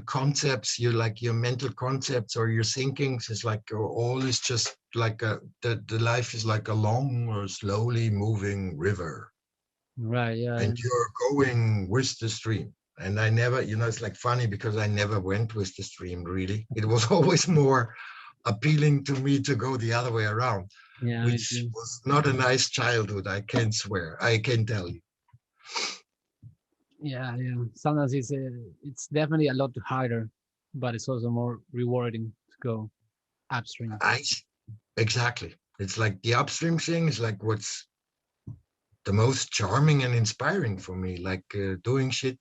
concepts, your mental concepts or your thinkings. Is like all is just like the life is like a long or slowly moving river, Right. Yeah. and you're going with the stream. And I never, it's like funny because I never went with the stream, really. It was always more appealing to me to go the other way around, Yeah. which was not a nice childhood, I can swear, I can tell you. Yeah. Yeah. Sometimes it's definitely a lot harder, but it's also more rewarding to go upstream. Exactly. It's like the upstream thing is like what's the most charming and inspiring for me. Like doing shit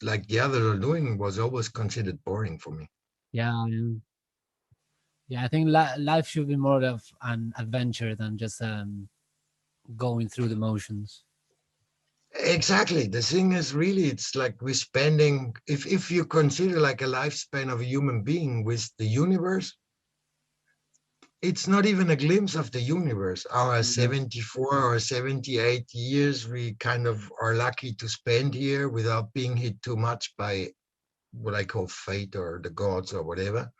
like the others are doing was always considered boring for me. Yeah. Yeah. Yeah, I think life should be more of an adventure than just going through the motions. Exactly. The thing is, really, it's like we're spending, if you consider like a lifespan of a human being with the universe, it's not even a glimpse of the universe. Our 74 or 78 years, we kind of are lucky to spend here without being hit too much by what I call fate or the gods or whatever.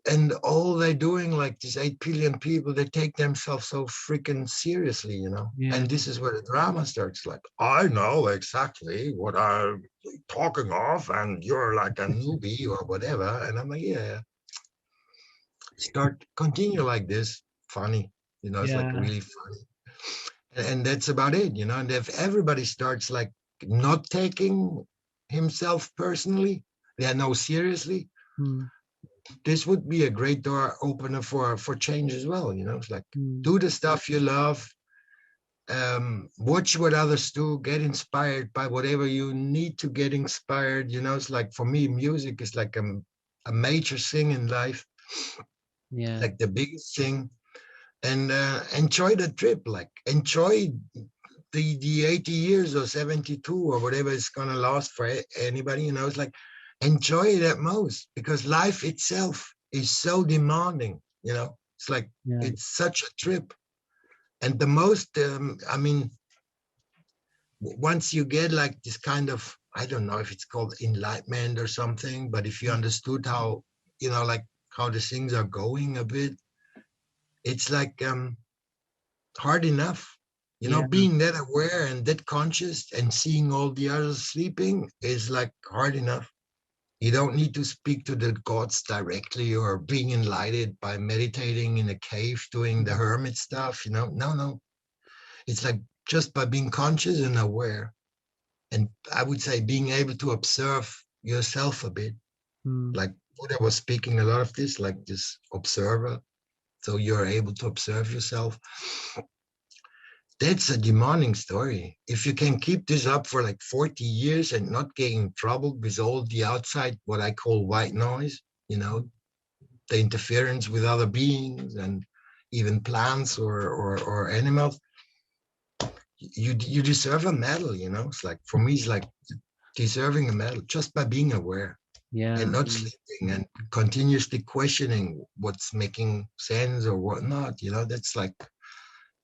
And all they're doing, like these 8 billion people, they take themselves so freaking seriously. And this is where the drama starts. Like, I know exactly what I'm talking of, and you're like a newbie or whatever. And I'm like, yeah, continue like this. Funny, it's like really funny. And that's about it. And if everybody starts like not taking himself personally, yeah, no, seriously, this would be a great door opener for change as well. It's like do the stuff you love, watch what others do, get inspired by whatever you need to get inspired. It's like for me, music is like a major thing in life, like the biggest thing. And enjoy the trip, like enjoy the 80 years or 72 or whatever it's gonna last for anybody. It's like enjoy it at most, because life itself is so demanding. It's like it's such a trip. And the most once you get like this kind of, I don't know if it's called enlightenment or something, but if you understood how like how the things are going a bit, it's like hard enough. Being that aware and that conscious and seeing all the others sleeping is like hard enough. You don't need to speak to the gods directly or being enlightened by meditating in a cave doing the hermit stuff. No. It's like just by being conscious and aware. And I would say being able to observe yourself a bit. Like Buddha was speaking a lot of this, like this observer. So you're able to observe yourself. that's a demanding story. If you can keep this up for like 40 years and not getting troubled with all the outside, what I call white noise, you know, the interference with other beings and even plants or animals, you deserve a medal, you know. It's like, for me, it's like deserving a medal just by being aware and Yeah, not sleeping and continuously questioning what's making sense or what not, you know. That's like,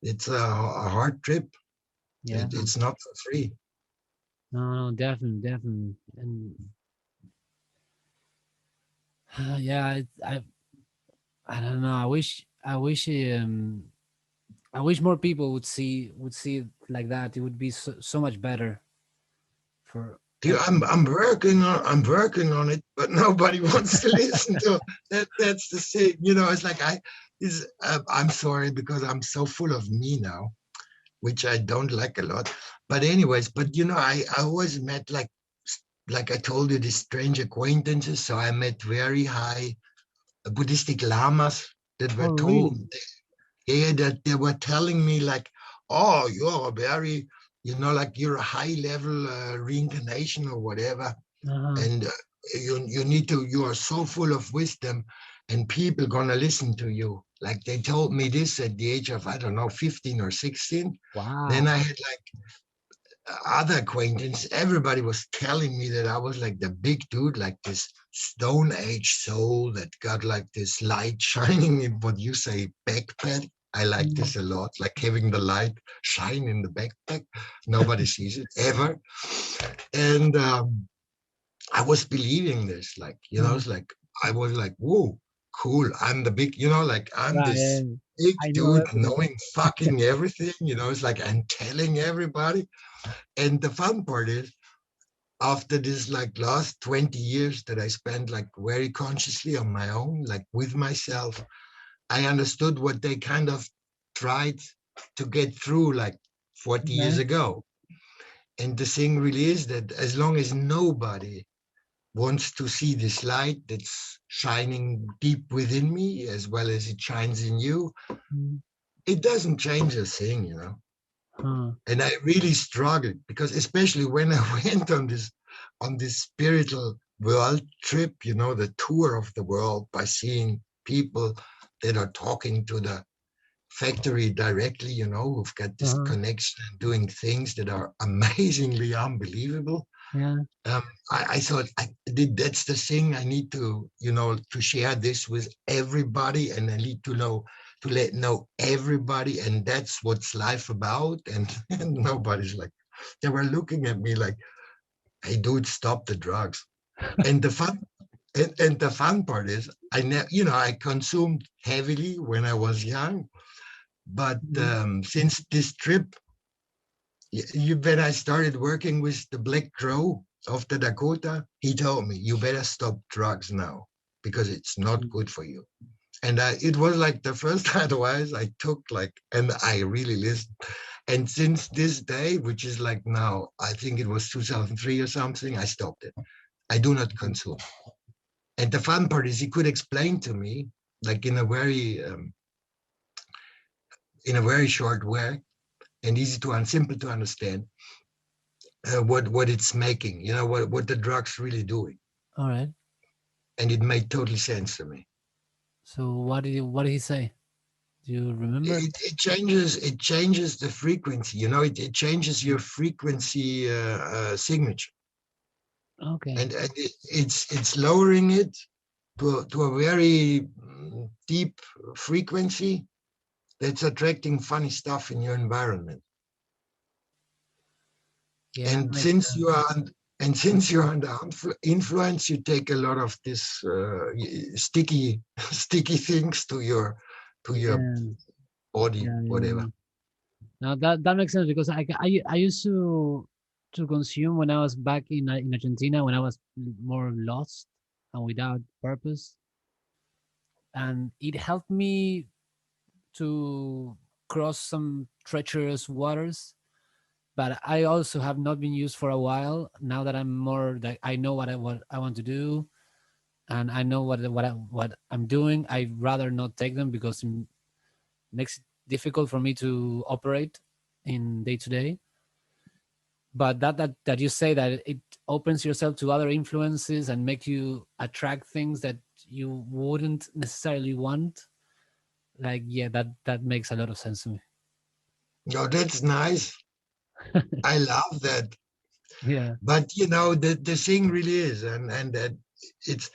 it's a hard trip. yeah. It's not for free. No, no, definitely, definitely. And yeah, I don't know. I wish more people would see it like that. It would be so, so much better for Dude, everyone. I'm working on it, but nobody wants to listen to that. That's the thing, you know. It's like I'm sorry because I'm so full of me now, which I don't like a lot. But anyways, but you know, I always met like I told you, these strange acquaintances. So I met very high Buddhistic lamas that Oh, were told, really? yeah, that they were telling me like, oh, you're a very, you know, like you're a high level reincarnation or whatever, Uh-huh. and you need to, you are so full of wisdom, and people gonna listen to you. Like they told me this at the age of, I don't know, 15 or 16. Then Wow. I had like other acquaintance, everybody was telling me that I was like the big dude, like this stone age soul that got like this light shining in what you say backpack. I like Mm. this a lot, like having the light shine in the backpack. Nobody sees it ever. And I was believing this, like, you know, Uh-huh. it's like, I was like, whoa, cool. I'm the big, you know, like I'm Right. this big I know dude everything. knowing fucking everything, you know, it's like I'm telling everybody. And the fun part is, after this like last 20 years that I spent like very consciously on my own, like with myself, I understood what they kind of tried to get through like 40 years Okay. ago. And the thing really is that as long as nobody wants to see this light that's shining deep within me as well as it shines in you, Mm. it doesn't change a thing, you know. Huh. And I really struggled because, especially when I went on this spiritual world trip, you know, the tour of the world, by seeing people that are talking to the factory directly, you know, who've got this Uh-huh. connection and doing things that are amazingly unbelievable. Yeah. um, I thought I did, that's the thing I need to, you know, to share this with everybody, and I need to know, to let know everybody, and that's what's life about. And nobody's like, they were looking at me like, hey dude, stop the drugs. And the fun, and the fun part is, you know, I consumed heavily when I was young, but Mm. since this trip, when I started working with the Black Crow of the Dakota, he told me, you better stop drugs now because it's not Mm. good for you. And it was like the first advice I took, like, and I really listened. And since this day, which is like now, I think it was 2003 or something, I stopped it. I do not consume. And the fun part is, he could explain to me, like in a very short way and easy to and simple to understand, what it's making, you know, what the drugs really doing. All right. And it made total sense to me. So what did he say? Do you remember? It changes the frequency, you know, it changes your frequency signature. Okay. And it's lowering it to a very deep frequency that's attracting funny stuff in your environment. Yeah, that And makes since you sense. are and since you're under influence, you take a lot of this sticky sticky things to your Yeah. body, Yeah. whatever. Yeah. Now that makes sense because I used to consume when I was back in Argentina when I was more lost and without purpose, and it helped me to cross some treacherous waters. But I also have not been used for a while. Now that I'm more that I know what I want to do, and I know what I'm doing, I'd rather not take them because it makes it difficult for me to operate. in day to day. But that you say that it opens yourself to other influences and make you attract things that you wouldn't necessarily want. Like, yeah, that makes a lot of sense to me. No, that's nice. I love that. Yeah, But the thing really is, and that it's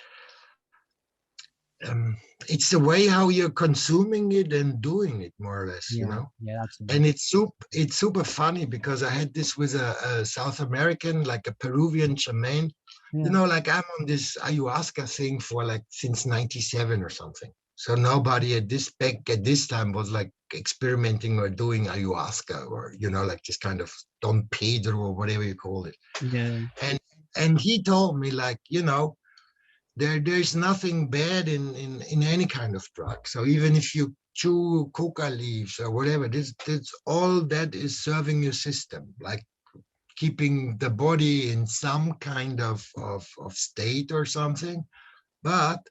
um, it's the way how you're consuming it and doing it, more or less, yeah, yeah, absolutely. And it's super funny because I had this with a South American, like a Peruvian shaman. Yeah, Like I'm on this ayahuasca thing for like since '97 or something. So nobody at this time was like experimenting or doing ayahuasca or like this kind of Don Pedro or whatever you call it. yeah, And he told me like there's nothing bad in any kind of drug. So even if you chew coca leaves or whatever, this all that is serving your system, like keeping the body in some kind of state or something. But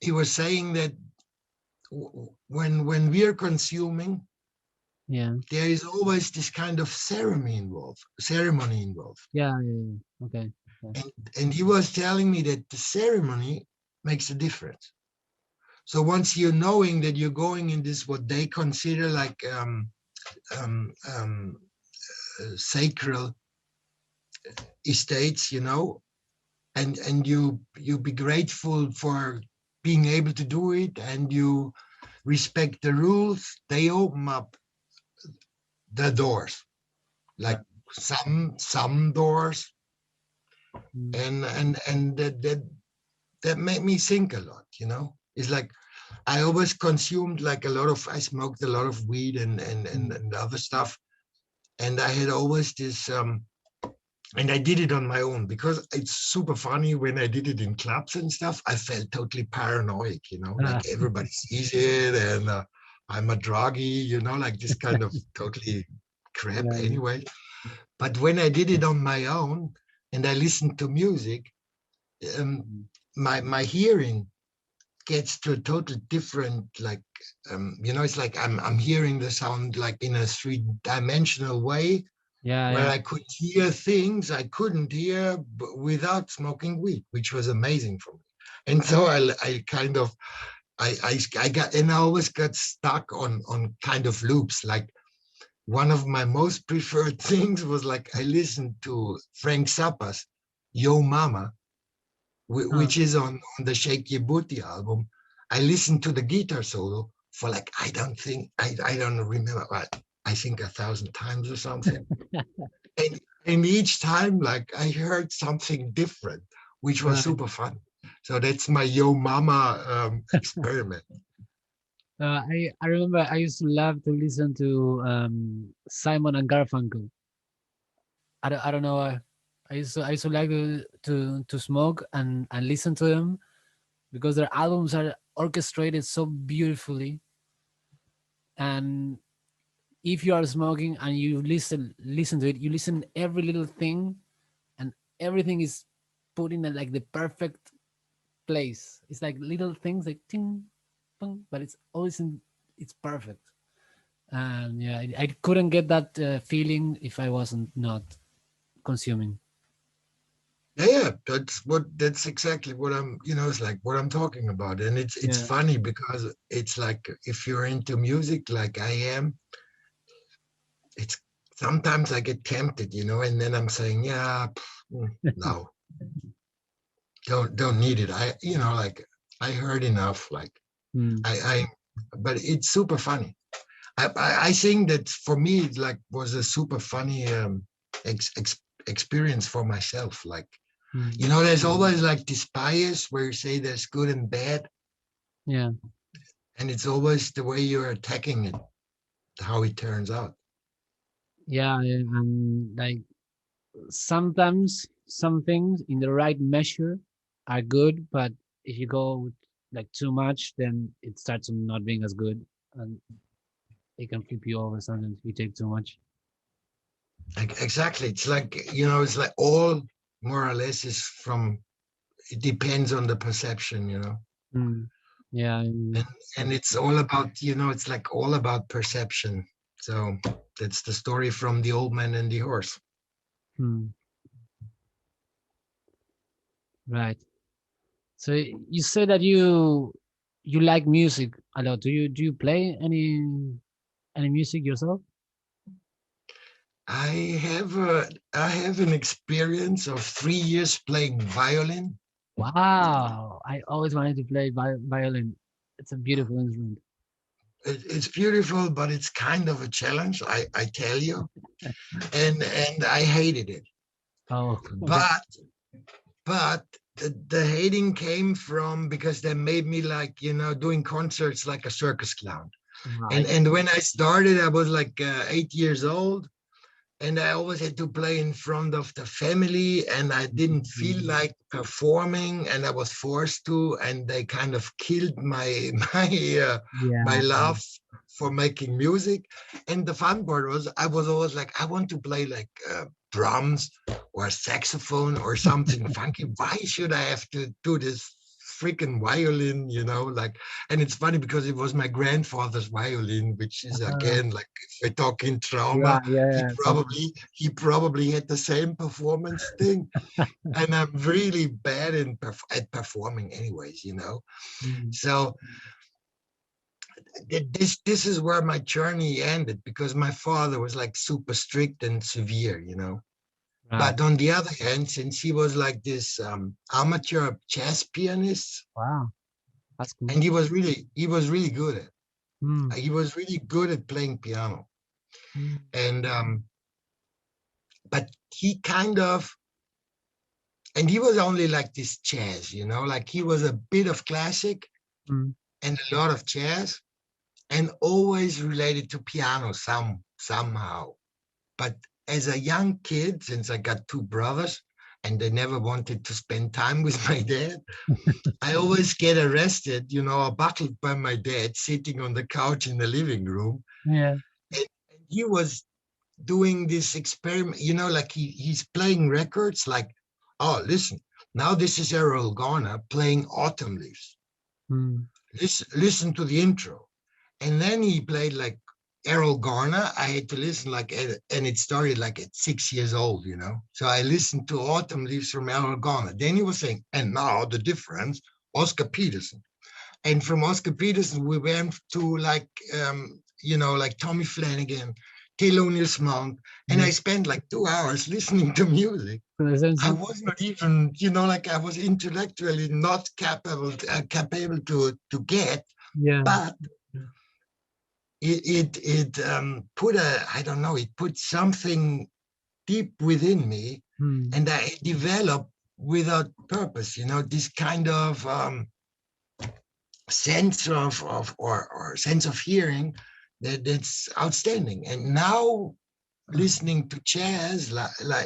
he was saying that when we are consuming, yeah, there is always this kind of ceremony involved. yeah, yeah, yeah. Okay. Okay. And he was telling me that the ceremony makes a difference. So once you're knowing that you're going in this what they consider like um, um, sacred estates, and you be grateful for being able to do it, and you respect the rules, they open up the doors, Yeah. like some doors, Mm. and that made me think a lot. It's like I always consumed like I smoked a lot of weed Mm. and other stuff. And I had always this, and I did it on my own because it's super funny when I did it in clubs and stuff. I felt totally paranoid, Ah, like everybody sees it and I'm a druggie, like this kind of totally crap yeah, yeah. anyway. But when I did it on my own and I listened to music, um, Mm. my hearing gets to a total different, like it's like I'm hearing the sound like in a three-dimensional way, Yeah, where yeah. I could hear things I couldn't hear without smoking weed, which was amazing for me. And so I kind of I got, and I always got stuck on kind of loops. Like one of my most preferred things was like I listened to Frank Zappa's Yo Mama, Huh. which is on the Shake Your Booty album. I listened to the guitar solo for like I don't remember, but I think 1,000 times or something. And each time, like I heard something different, which was Right. super fun. So that's my Yo Mama experiment. I remember I used to love to listen to Simon and Garfunkel. I don't know. I used to like to smoke and listen to them because their albums are orchestrated so beautifully. And if you are smoking and you listen to it, you listen every little thing, and everything is put in like the perfect place. It's like little things like ting, pong, but it's always it's perfect. And yeah, I couldn't get that feeling if I wasn't not consuming. Yeah, that's exactly what it's like what I'm talking about. And it's Yeah. funny because it's like if you're into music like I am, it's sometimes I get tempted, and then I'm saying, yeah, no, don't need it. Like I heard enough. Like Mm. I but it's super funny. I think that for me it like was a super funny experience for myself. Like Mm. there's always like this bias where you say there's good and bad, Yeah. and it's always the way you're attacking it, how it turns out. Yeah. And like sometimes some things in the right measure are good, but if you go with, like too much, then it starts not being as good, and it can flip you over sometimes if you take too much. Like exactly, it's like it's like all more or less is from. It depends on the perception. Mm. Yeah. And it's all about, it's like all about perception. So that's the story from the old man and the horse. Hmm. Right. So you say that you like music a lot. Do you play any music yourself? I have I have an experience of 3 years playing violin. Wow. I always wanted to play violin. It's a beautiful instrument. It's beautiful, but it's kind of a challenge. I tell you, and I hated it. Oh, okay. But the hating came from because they made me like doing concerts like a circus clown. And Right. and when I started, I was like 8 years old, and I always had to play in front of the family, and I didn't feel Mhm. like performing, and I was forced to, and they kind of killed my my Yeah. love for making music. And the fun part was I was always like, I want to play like drums or saxophone or something funky. Why should I have to do this freaking violin, like? And it's funny because it was my grandfather's violin, which is Uh, again like, if we're talking yeah, trauma, yeah, he yeah. So, probably had the same performance thing. And I'm really bad at performing anyways. mm, So this is where my journey ended, because my father was like super strict and severe. right. But on the other hand, since he was like this amateur jazz pianist, Wow. That's cool. and he was really good at Mm, he was really good at playing piano. mm, And but he kind of, and he was only like this jazz, like he was a bit of classic mm, and a lot of jazz, and always related to piano somehow. But as a young kid, since I got two brothers and they never wanted to spend time with my dad, I always get arrested, or buckled by my dad sitting on the couch in the living room. yeah. And he was doing this experiment, like he's playing records like, oh, listen, now this is Errol Garner playing Autumn Leaves. Mm, Listen to the intro. And then he played like Errol Garner. I had to listen and it started like at 6 years old. So I listened to Autumn Leaves from Errol Garner. Then he was saying, and now the difference, Oscar Peterson. And from Oscar Peterson, we went to like Tommy Flanagan, Thelonious Monk, and yeah. I spent like 2 hours listening to music. So the same I song. was not even, like I was intellectually not capable to get, Yeah. but it put I don't know, it put something deep within me, Mm, and I developed without purpose, this kind of sense or sense of hearing that's outstanding. And now listening to jazz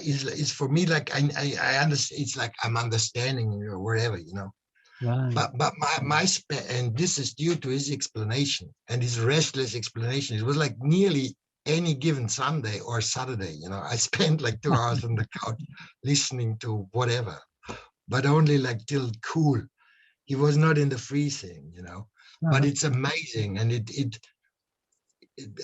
is for me like I understand. It's like I'm understanding wherever. right. But and this is due to his explanation and his restless explanation. It was like nearly any given Sunday or Saturday. I spent like 2 hours on the couch listening to whatever, but only like till cool. He was not in the freezing. But Uh-huh. it's amazing, and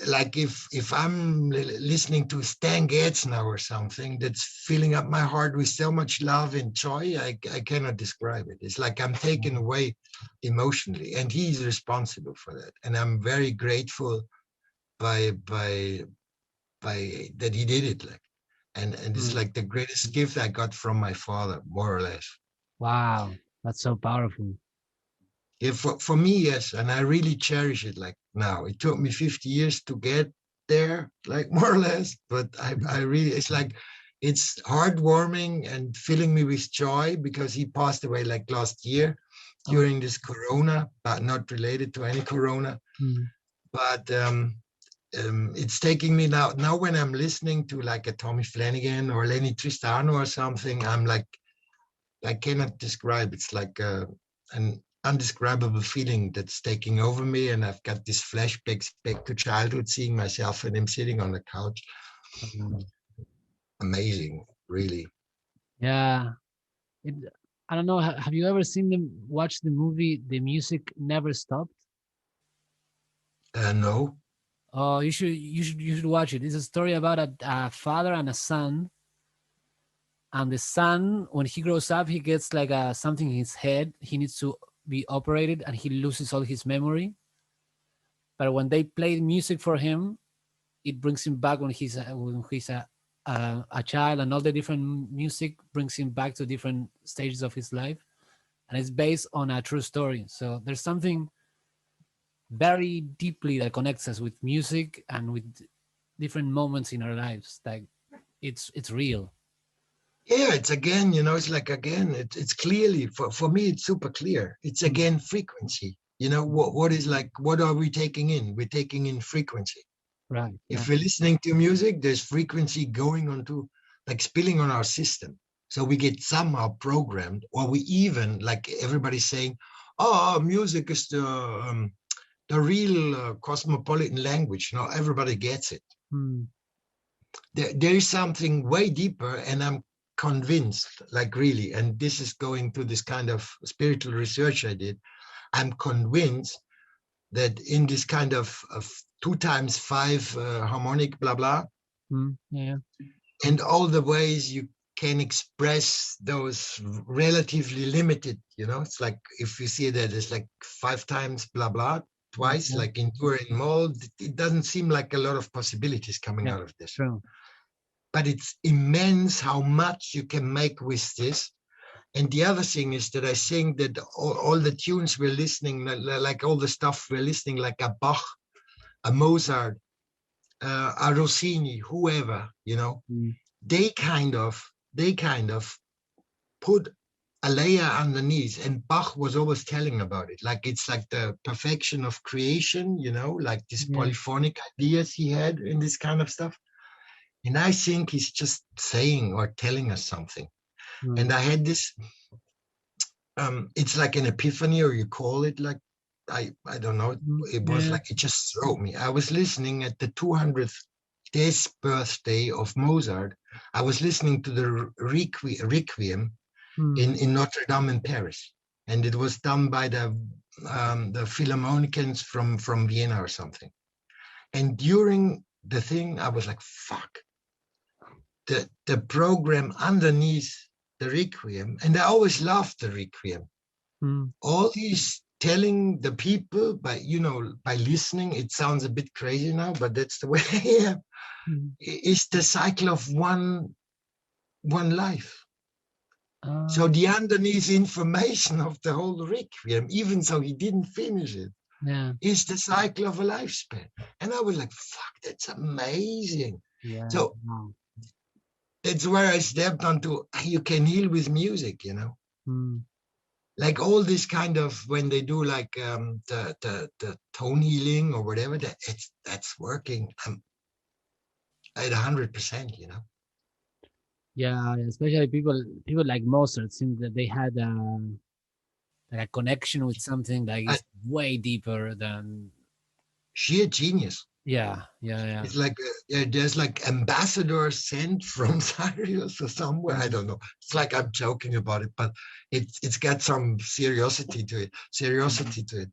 like if I'm listening to Stan Getz now or something, that's filling up my heart with so much love and joy. I cannot describe it. It's like I'm taken away emotionally, and he's responsible for that. And I'm very grateful by that he did it. Like, and it's Mm. like the greatest gift I got from my father, more or less. Wow. That's so powerful. Yeah, for me, yes, and I really cherish it. Like now, it took me 50 years to get there, like more or less. But I really, it's like it's heartwarming and filling me with joy because he passed away like last year Oh. during this Corona, but not related to any Corona. Mm. But it's taking me now. Now, when I'm listening to like a Tommy Flanagan or Lenny Tristano or something, I'm like I cannot describe. It's like an undescribable feeling that's taking over me, and I've got these flashbacks back to childhood, seeing myself and him sitting on the couch. Um, Amazing, really. yeah. It. I don't know. Have you ever seen them watch the movie The Music Never Stopped? No. Oh, you should watch it. It's a story about a father and a son. And the son, when he grows up, he gets like something in his head. He needs to be operated, and he loses all his memory. But when they play music for him, it brings him back when he's a child, and all the different music brings him back to different stages of his life, and it's based on a true story. So there's something very deeply that connects us with music and with different moments in our lives. Like it's real. Yeah, it's again, it's like again, it's clearly for me, it's super clear. It's Mm. again frequency. What is like, what are we taking in? We're taking in frequency. Right. If Right. we're listening to music, there's frequency going onto, like, spilling on our system. So we get somehow programmed, or we even, like everybody's saying, oh, music is the real cosmopolitan language. No, everybody gets it. Mm. There is something way deeper, and I'm convinced, like really, and this is going to this kind of spiritual research I did. I'm convinced that in this kind of 2 times 5 harmonic blah blah, Mm. Yeah. and all the ways you can express those relatively limited, it's like if you see that it's like 5 times blah blah Yeah. twice, Yeah. like in Turing mold, it doesn't seem like a lot of possibilities coming Yeah. out of this. True. But it's immense how much you can make with this. And the other thing is that I think that all the tunes we're listening, like all the stuff we're listening, like a Bach, a Mozart, a Rossini, whoever, Mm. they kind of put a layer underneath. And Bach was always telling about it, like it's like the perfection of creation, like these Yeah. polyphonic ideas he had in this kind of stuff. And I think he's just saying or telling us something. Mm. And I had this, it's like an epiphany, or you call it like, I don't know. Mm. It was Yeah. like, it just struck me. I was listening at the 200th death birthday of Mozart. I was listening to the Requiem Mm. in Notre Dame in Paris. And it was done by the Philharmonicans from Vienna or something. And during the thing, I was like, fuck, the program underneath the Requiem, and I always loved the Requiem. Mm. All these telling the people by listening, it sounds a bit crazy now, but that's the way I am. Mm. It's the cycle of one life. So Uh, the underneath information of the whole Requiem, even though he didn't finish it, yeah. is the cycle of a lifespan. And I was like, fuck, that's amazing. Yeah. So Wow. that's where I stepped onto, you can heal with music, Mm. like all this kind of, when they do like the tone healing or whatever, that's working at 100%. Yeah. Especially people like Mozart seem that they had like a connection with something that Uh, is way deeper than. Sheer genius. Yeah. Yeah. Yeah. It's like there's like ambassadors sent from Sirius or somewhere. I Mm. don't know. It's like I'm joking about it, but it's got some seriosity to it. Seriosity to it.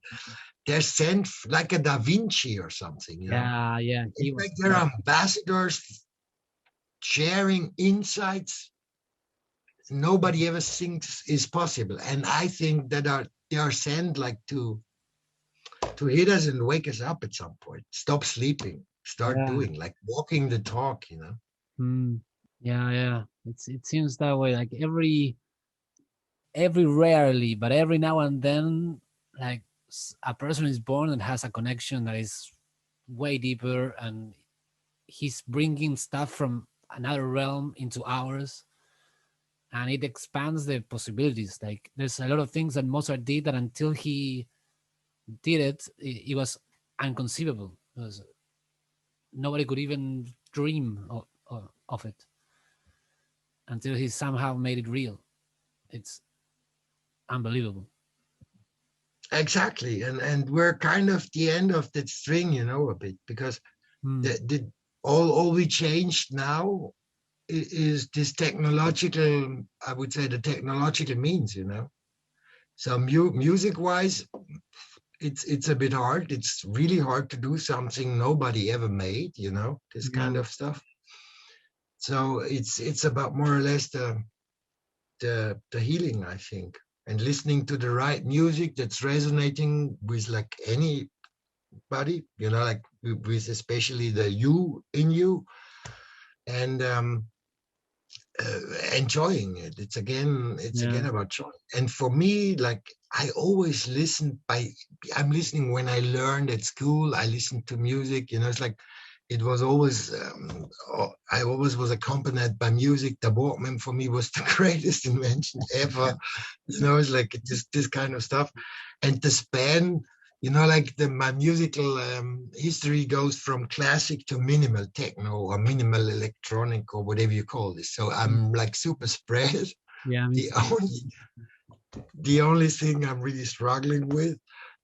They're sent like a Da Vinci or something. Yeah. Yeah. He It's was. like they're ambassadors sharing insights nobody ever thinks is possible. And I think that they are sent like to hit us and wake us up at some point. Stop sleeping. Start Yeah. doing, like walking the talk. Mm. Yeah. Yeah. It seems that way. Like every rarely, but every now and then, like a person is born and has a connection that is way deeper, and he's bringing stuff from another realm into ours, and it expands the possibilities. Like there's a lot of things that Mozart did that until he did it was unconceivable. It was, nobody could even dream of it until he somehow made it real. It's unbelievable. Exactly. And we're kind of the end of that string, a bit, because Hmm. the all we changed now is this technological, I would say the technological means, you know. So music wise, it's a bit hard. It's really hard to do something nobody ever made, you know, this Yeah, kind of stuff. So it's about more or less the healing, I think, and listening to the right music that's resonating with like anybody, you know, like with especially the you in you, and enjoying it. It's yeah, again about joy. And for me, like I always listen by, I'm listening when I learned at school. I listened to music. You know, it's like it was always. I always was accompanied by music. The Walkman for me was the greatest invention ever. You know, it's like this kind of stuff, and the span, you know, like my musical history goes from classic to minimal techno or minimal electronic or whatever you call this. So I'm like super spread. yeah. Me The too. only the only thing I'm really struggling with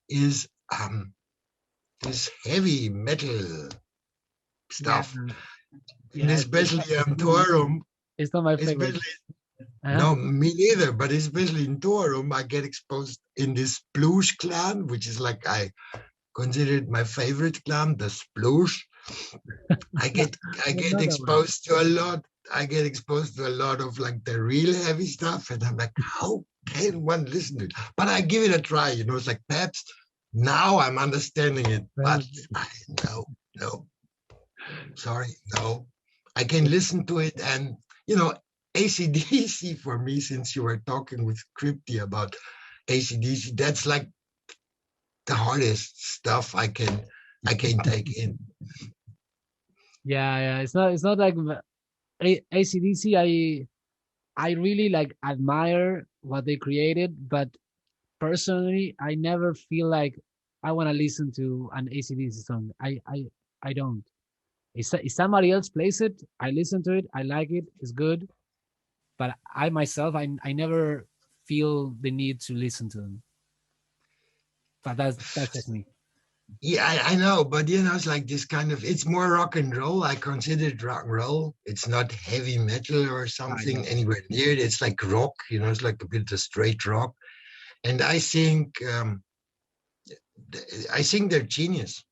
is this heavy metal Yeah, stuff, and yeah. especially Torum, It's not my favorite. especially Huh? no, me neither, but especially in Torum, I get exposed in this Sploosh clan, which is like I considered my favorite clan, the Sploosh. I get I I get know that one. exposed to a lot. I get exposed to a lot of like the real heavy stuff, and I'm like, how can one listen to it? But I give it a try. You know, it's like perhaps now I'm understanding it, but Well, I no, no, sorry, no. I can listen to it, and you know, ACDC for me, since you were talking with Crypty about ACDC, that's like the hardest stuff I can take in. yeah, yeah. It's not like ACDC. I really like admire what they created, but personally, I never feel like I want to listen to an ACDC song. I don't. If somebody else plays it, I listen to it. I like it. It's good. But I myself, I never feel the need to listen to them. But that's just me. Yeah, I know, but you know, it's like this kind of, it's more rock and roll. I consider it rock and roll. It's not heavy metal or I something know. anywhere near it. It's like rock, you know, it's like a bit of straight rock. And I think they're genius.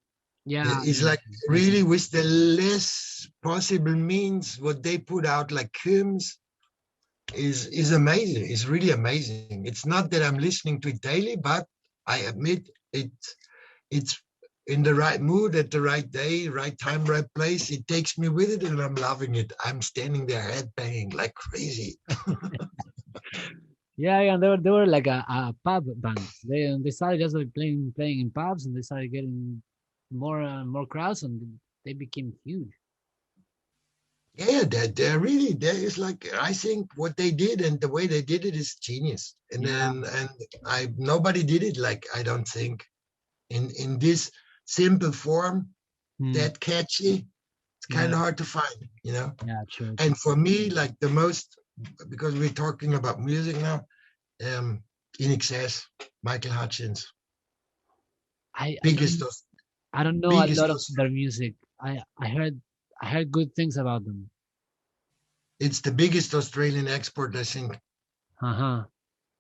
Yeah, It's yeah, like I agree. really with the less possible means, what they put out like hymns is amazing. It's really amazing. It's not that I'm listening to it daily, but I admit it's in the right mood at the right day, right time, right place. It takes me with it, and I'm loving it. I'm standing there head banging like crazy. Yeah, yeah. They were like a pub band. They started just like playing in pubs, and they started getting more and more crowds, and they became huge. Yeah, they're really there is like I think what they did and the way they did it is genius. And Yeah. then and I nobody did it like I don't think in this simple form Hmm. that catchy. It's kind Yeah. of hard to find, you know. Yeah. True. And for me, like the most because we're talking about music now, um, in excess, Michael Hutchins, I biggest don't of I don't know a biggest lot of of their music. I heard good things about them. it's the biggest Australian export, I think. Uh-huh.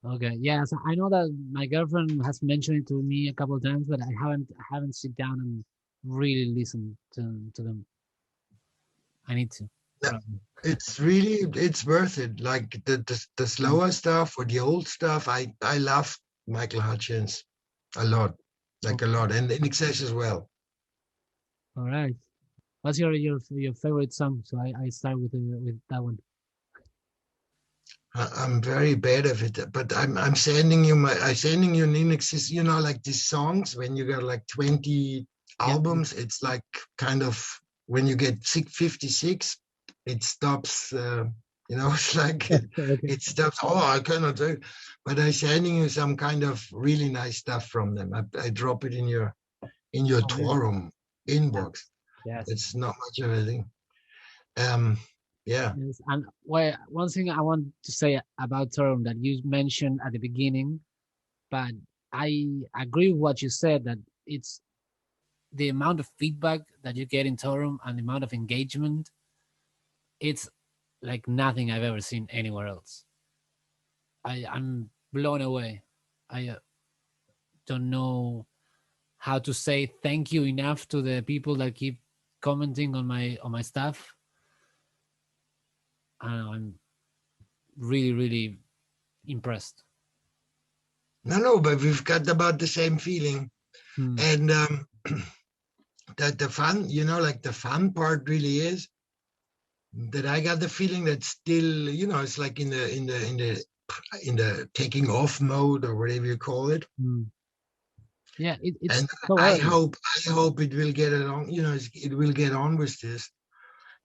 Okay. Yeah, so I know that my girlfriend has mentioned it to me a couple of times, but I haven't sit down and really listened to them. I need to. No, Probably. it's worth it. Like the Mm. slower stuff or the old stuff. I love Michael Hutchins a lot, like a Okay. lot, and in excess as well. All right. What's your favorite song? So I start with that one. I'm very bad at it, but I'm sending you an in excess. You know, like these songs when you got like 20 Yeah. albums. It's like kind of when you get 56, it stops. You know, it's like Okay. it stops. Oh, I cannot do it. But I'm sending you some kind of really nice stuff from them. I drop it in your Oh, really? Torum Yeah. inbox. Yes. It's not much of a thing. Um, yeah. Yes. And one thing I want to say about Torum that you mentioned at the beginning, but I agree with what you said that it's the amount of feedback that you get in Torum and the amount of engagement. It's like nothing I've ever seen anywhere else. I'm blown away. I don't know how to say thank you enough to the people that keep commenting on my stuff. I don't know, I'm really really impressed. No, but we've got about the same feeling. Hmm. And that the fun, like the fun part really is that I got the feeling that still, it's like in the taking off mode or whatever you call it. Hmm. Yeah, it's And so I early. hope I hope it will get along, it will get on with this.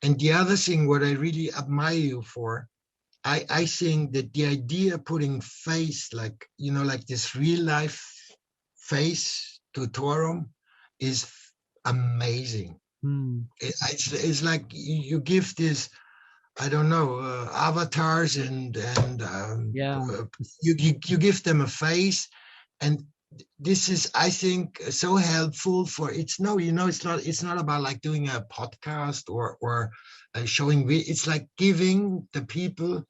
And the other thing, what I really admire you for, I think that the idea of putting face, like, like this real life face to Torum is amazing. Hmm. It's like you give this, I don't know, avatars and Yeah, you give them a face, and this is, I think, so helpful for, it's no, it's not about like doing a podcast or showing, it's like giving the people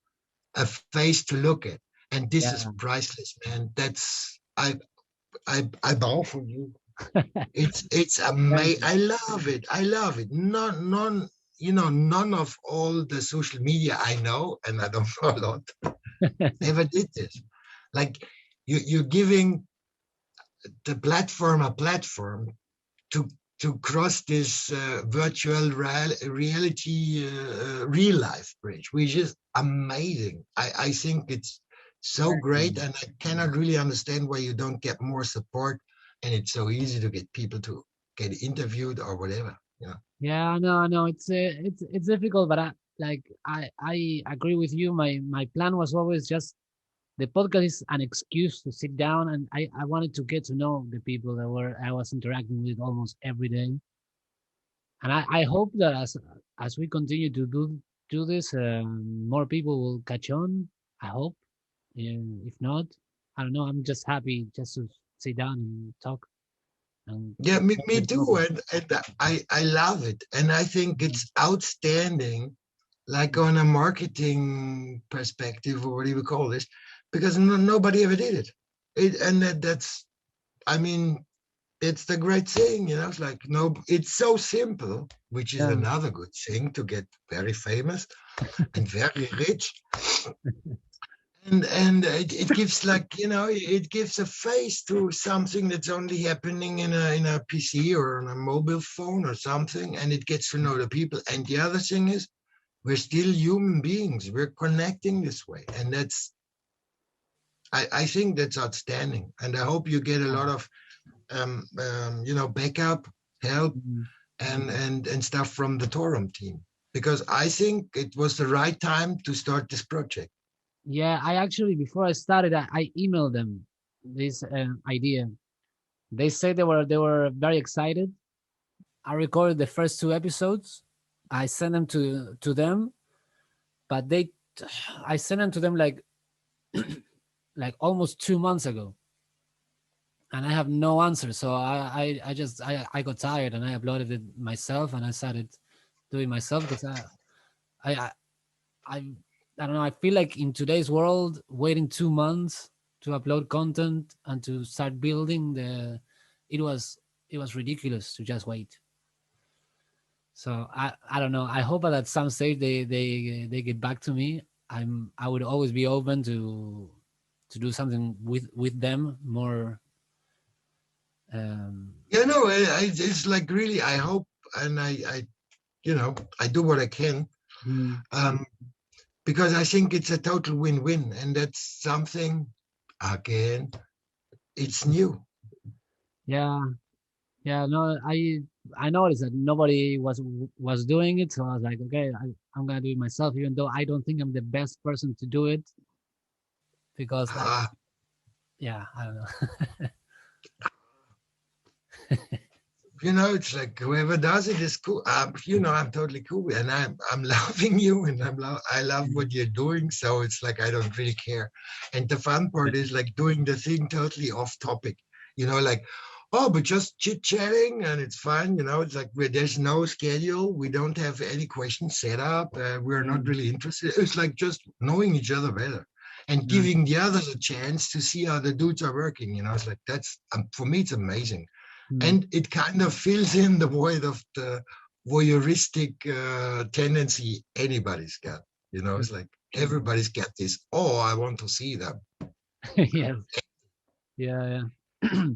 a face to look at, and this is yeah. priceless, man. That's I bow for you. It's Thank amazing. you. I love it. None of all the social media I know, and I don't know a lot, ever did this. Like, you're giving the platform a platform to cross this virtual reality, real life bridge, which is amazing. I think it's so Thank you. great, and I cannot really understand why you don't get more support. And it's so easy to get people to get interviewed or whatever. Yeah, I know. It's difficult, but I agree with you. My plan was always just the podcast is an excuse to sit down, and I wanted to get to know the people that were I was interacting with almost every day. And I hope that as we continue to do this, more people will catch on. I hope. If not, I don't know. I'm just happy just to sit down and talk and Yeah, me, talk me with too. people. And I love it. And I think it's outstanding, like on a marketing perspective, or what do you call this? Because nobody ever did it. And that's, I mean, it's the great thing, It's like, no, it's so simple, which is Yeah, another good thing to get very famous and very rich. And it gives, like, it gives a face to something that's only happening in a PC or on a mobile phone or something, and it gets to know the people. And the other thing is, we're still human beings. We're connecting this way, and I think that's outstanding. And I hope you get a lot of backup, help, mhm. and stuff from the Torum team, because I think it was the right time to start this project. Yeah. I actually before I started, I emailed them this idea. They said they were very excited. I recorded the first two episodes. I sent them to them, but I sent them to them like almost 2 months ago, and I have no answer. So I got tired and I uploaded it myself, and I started doing myself because I I I, I don't know. I feel like in today's world, waiting 2 months to upload content and to start building it was it was ridiculous to just wait. So I don't know. I hope that at some stage they get back to me. I would always be open to do something with them more. Um, It's like, really, I hope, and I do what I can, mm, um, because I think it's a total win-win, and that's something, again, it's new. yeah, yeah. No, I noticed that nobody was doing it, so I was like, okay, I'm gonna do it myself, even though I don't think I'm the best person to do it because Ah, yeah, I don't know. it's like whoever does it is cool. I'm totally cool, and I'm loving you, and I love what you're doing. So it's like I don't really care. And the fun part is like doing the thing totally off topic. Like, Oh, but just chit chatting and it's fun, it's like there's no schedule. We don't have any questions set up. We're not Mm, really interested. It's like just knowing each other better and nice. giving the others a chance to see how the dudes are working. It's like that's for me, it's amazing. Mm, And it kind of fills in the void of the voyeuristic tendency anybody's got. mm, It's like mm. everybody's got this, oh, I want to see them. Yes. Yeah, yeah.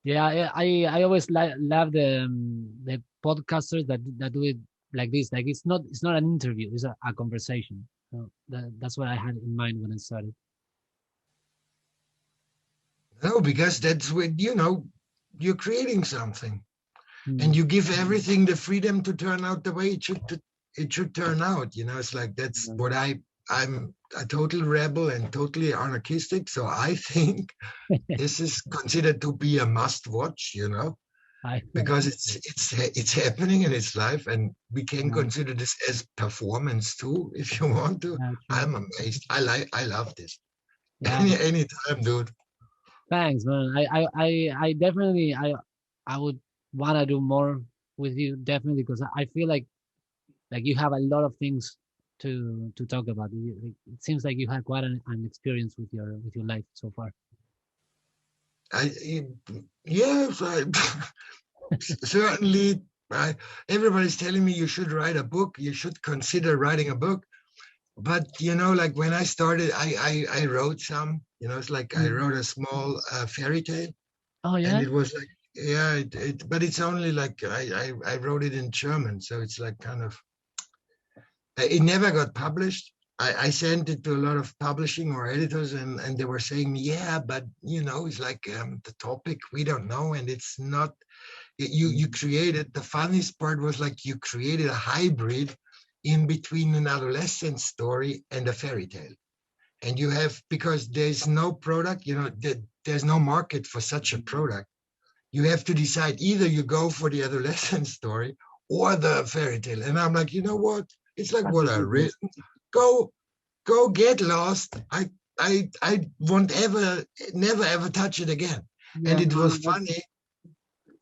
Yeah, I always love the podcasters that do it like this. Like it's not an interview, it's a conversation. So that's what I had in mind when I started. No, because that's when, you're creating something. And Mm, you give everything the freedom to turn out the way it should turn out. It's like that's yeah, what I'm a total rebel and totally anarchistic. So I think this is considered to be a must watch, I because it's happening in its life, and we can yeah, consider this as performance too, if you want to. yeah, true. I'm amazed. I love this. Yeah, Any time, dude. thanks, man. I definitely I would wanna do more with you definitely because I feel like you have a lot of things to talk about. It seems like you had quite an experience with your life so far. I yes, certainly. Everybody's telling me you should write a book. You should consider writing a book. But like when I started, I wrote some. It's like I Mm. wrote a small fairy tale, Oh and yeah. it was like, yeah, but it's only like I wrote it in German, so it's like kind of it never got published. I sent it to a lot of publishing or editors, and they were saying, yeah, but it's like the topic we don't know, and it's not. You Mm. created, the funniest part was like you created a hybrid in between an adolescent story and a fairy tale. And you have, because there's no product, there's no market for such a product. You have to decide, either you go for the adolescent story or the fairy tale. And I'm like, you know what? It's like That's a what I good one. read. Go, go get lost. I won't ever, never ever touch it again. And Yeah, it no, was funny.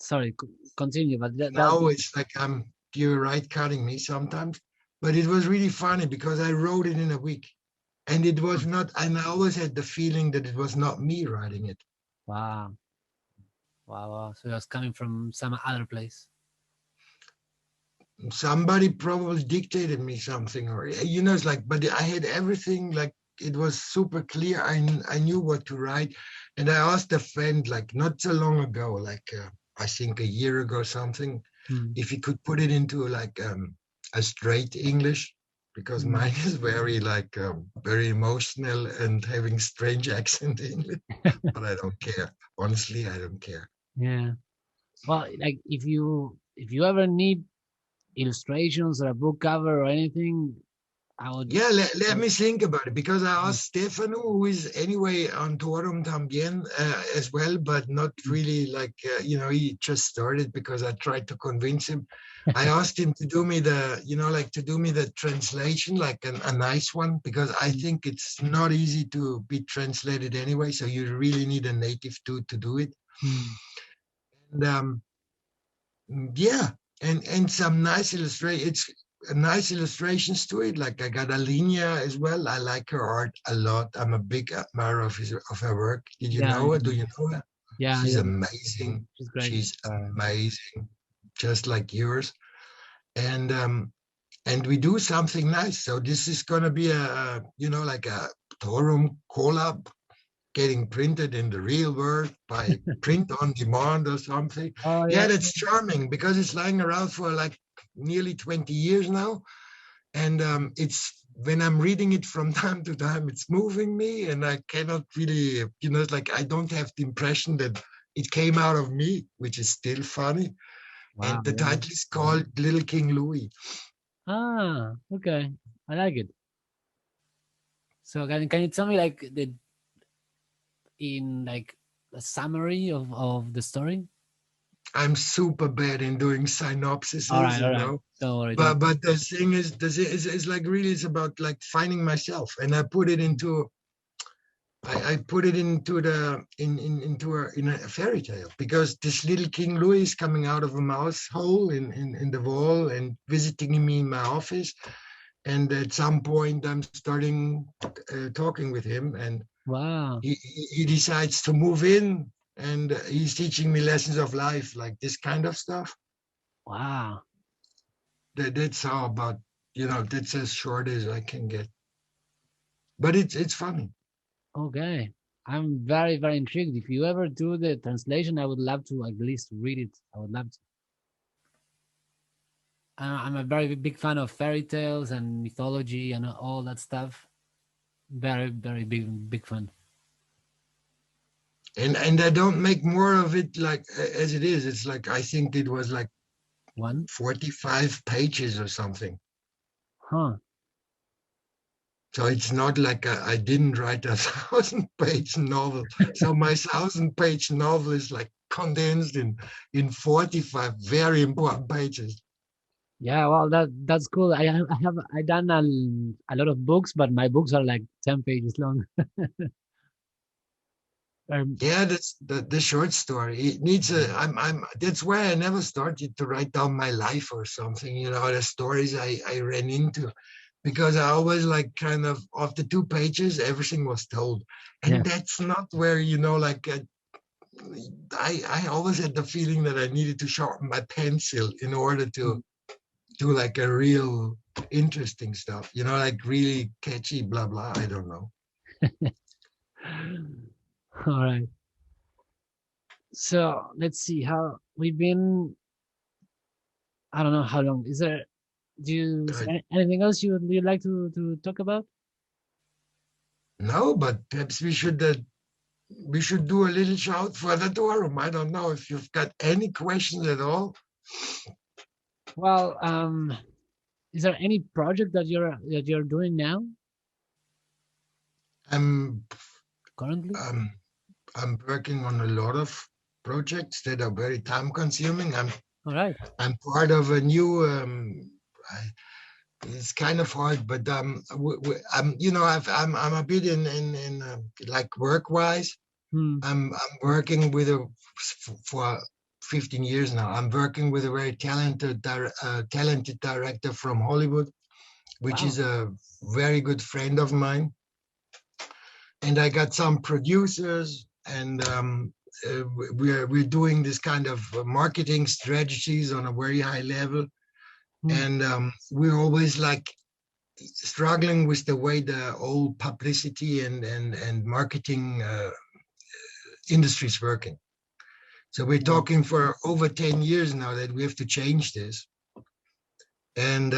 sorry, continue, but that Now it's like you're right cutting me sometimes, but it was really funny because I wrote it in a week, and it was not. And I always had the feeling that it was not me writing it. wow, wow, wow. So it was coming from some other place. Somebody probably dictated me something, or it's like. But I had everything like it was super clear. I knew what to write, and I asked a friend like not so long ago, like I think a year ago something, Mm. if he could put it into like a straight English, because Mm. mine is very like very emotional and having strange accent English. But I don't care. Honestly, I don't care. Yeah. Well, like if you ever need illustrations or a book cover or anything, I would. Yeah, let me think about it, because I asked Stefano, who is anyway on Torum Tambien as well, but not really like, he just started because I tried to convince him. I asked him to do me like to do me the translation, like a nice one, because I think it's not easy to be translated anyway. So you really need a native to do it. Mm. And yeah, and some nice nice illustrations to it. Like I got Alinea as well. I like her art a lot. I'm a big admirer of her work. Did you Yeah, know her? Do you know her? yeah, She's yeah. amazing. She's great. She's amazing, just like yours. And we do something nice. So this is gonna be like a Torum collab, getting printed in the real world by print on demand or something. Oh Yeah, yeah. that's charming because it's lying around for like nearly 20 years now. And it's when I'm reading it from time to time, it's moving me, and I cannot really, it's like I don't have the impression that it came out of me, which is still funny. Wow. And the Yeah. title is called Little King Louis. Ah, okay. I like it. So can you tell me like the in like a summary of the story? I'm super bad in doing synopsises, All right. Don't worry. but Don't. but the thing is like really it's about like finding myself, and I put it into. I put it into in a fairy tale, because this little King Louis is coming out of a mouse hole in the wall and visiting me in my office. And at some point, I'm starting talking with him, and Wow. he decides to move in, and he's teaching me lessons of life, like this kind of stuff. Wow. That's how about, that's as short as I can get. But it's funny. Okay. I'm very, very intrigued. If you ever do the translation, I would love to at least read it. I would love to. I'm a very big fan of fairy tales and mythology and all that stuff. Very, very big fan. And I don't make more of it like as it is. It's like, I think it was like One? 45 pages or something. Huh. So it's not like I didn't write a 1,000-page novel. So my 1,000-page novel is like condensed in 45 very important pages. Yeah, well, that's cool. I done a lot of books, but my books are like 10 pages long. Yeah, that's the short story. It needs a. I'm. That's why I never started to write down my life or something. The stories I ran into, because I always like kind of the 2 pages, everything was told, Yeah. and that's not where like. I always had the feeling that I needed to sharpen my pencil in order to do like a real interesting stuff. Like really catchy, blah blah. I don't know. All right. So let's see how we've been. I don't know how long. Is I, there anything else you'd like to talk about? no, but perhaps we should do a little shout for the forum. I don't know if you've got any questions at all. Well, is there any project that you're doing now I'm currently? um, I'm working on a lot of projects that are very time consuming. All right. I'm part of a new. It's kind of hard, but I'm a bit in like work wise. Hmm. I'm working with for 15 years now. I'm working with a very talented director from Hollywood, which Wow. is a very good friend of mine. And I got some producers, and we're doing this kind of marketing strategies on a very high level. Hmm. And we're always like struggling with the way the old publicity and marketing industry is working. So we're Yeah. talking for over 10 years now that we have to change this. And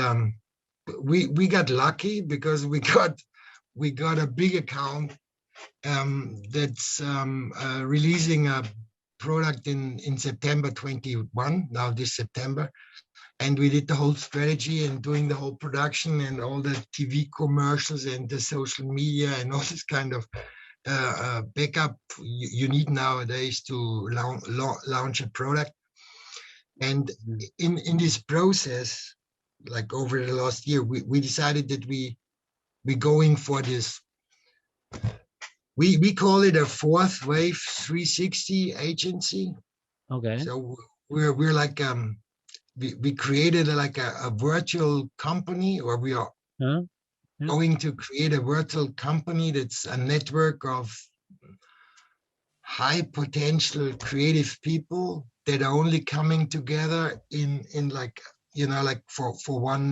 we got lucky because we got a big account that's releasing a product in September 21, now this September. And we did the whole strategy and doing the whole production and all the TV commercials and the social media and all this kind of backup you need nowadays to launch a product. And Hmm. in this process, like over the last year, we decided that we going for this. We call it a fourth wave 360 agency. Okay. So we're like we created like a virtual company, or we are Huh? Yeah. going to create a virtual company that's a network of high potential creative people that are only coming together in like like for one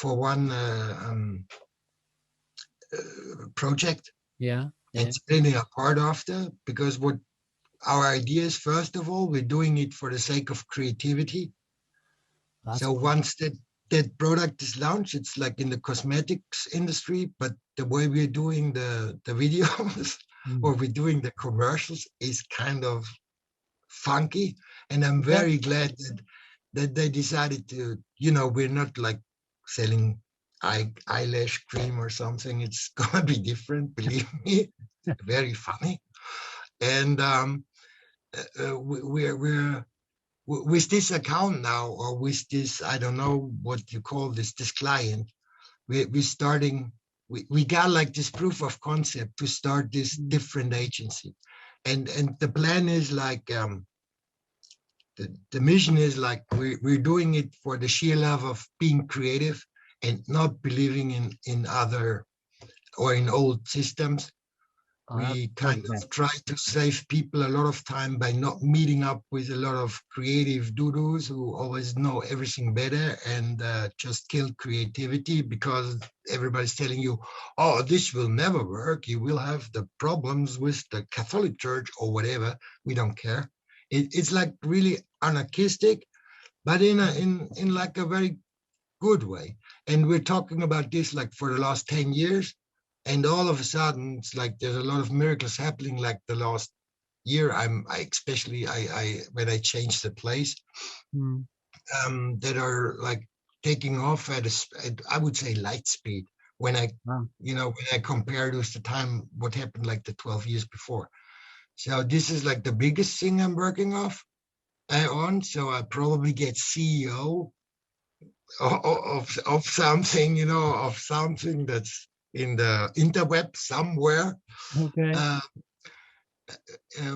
for one project Yeah. and Yeah. splitting apart after, because what our idea is, first of all, we're doing it for the sake of creativity. That's So cool. once that product is launched, it's like in the cosmetics industry, but the way we're doing the videos Hmm. or we're doing the commercials is kind of funky. And I'm Yeah. very glad that they decided to, we're not like selling eyelash cream or something. It's gonna be different, believe me. Very funny. And we're with this account now, or with this, I don't know what you call this client, we're starting we got like this proof of concept to start this different agency. And the plan is like the mission is like we're doing it for the sheer love of being creative and not believing in other or in old systems. Oh, that's We kind perfect. of try to save people a lot of time by not meeting up with a lot of creative doodles who always know everything better and just kill creativity because everybody's telling you, oh, this will never work. You will have the problems with the Catholic Church or whatever. We don't care. It's like really anarchistic, but in like a very good way. And we're talking about this like for the last 10 years. And all of a sudden, it's like there's a lot of miracles happening. Like the last year, I when I changed the place, that are like taking off at I would say light speed. When I, Wow. when I compared with the time what happened like the 12 years before. So this is like the biggest thing I'm working on. So I probably get CEO of something, of something that's in the interweb somewhere, Okay. uh,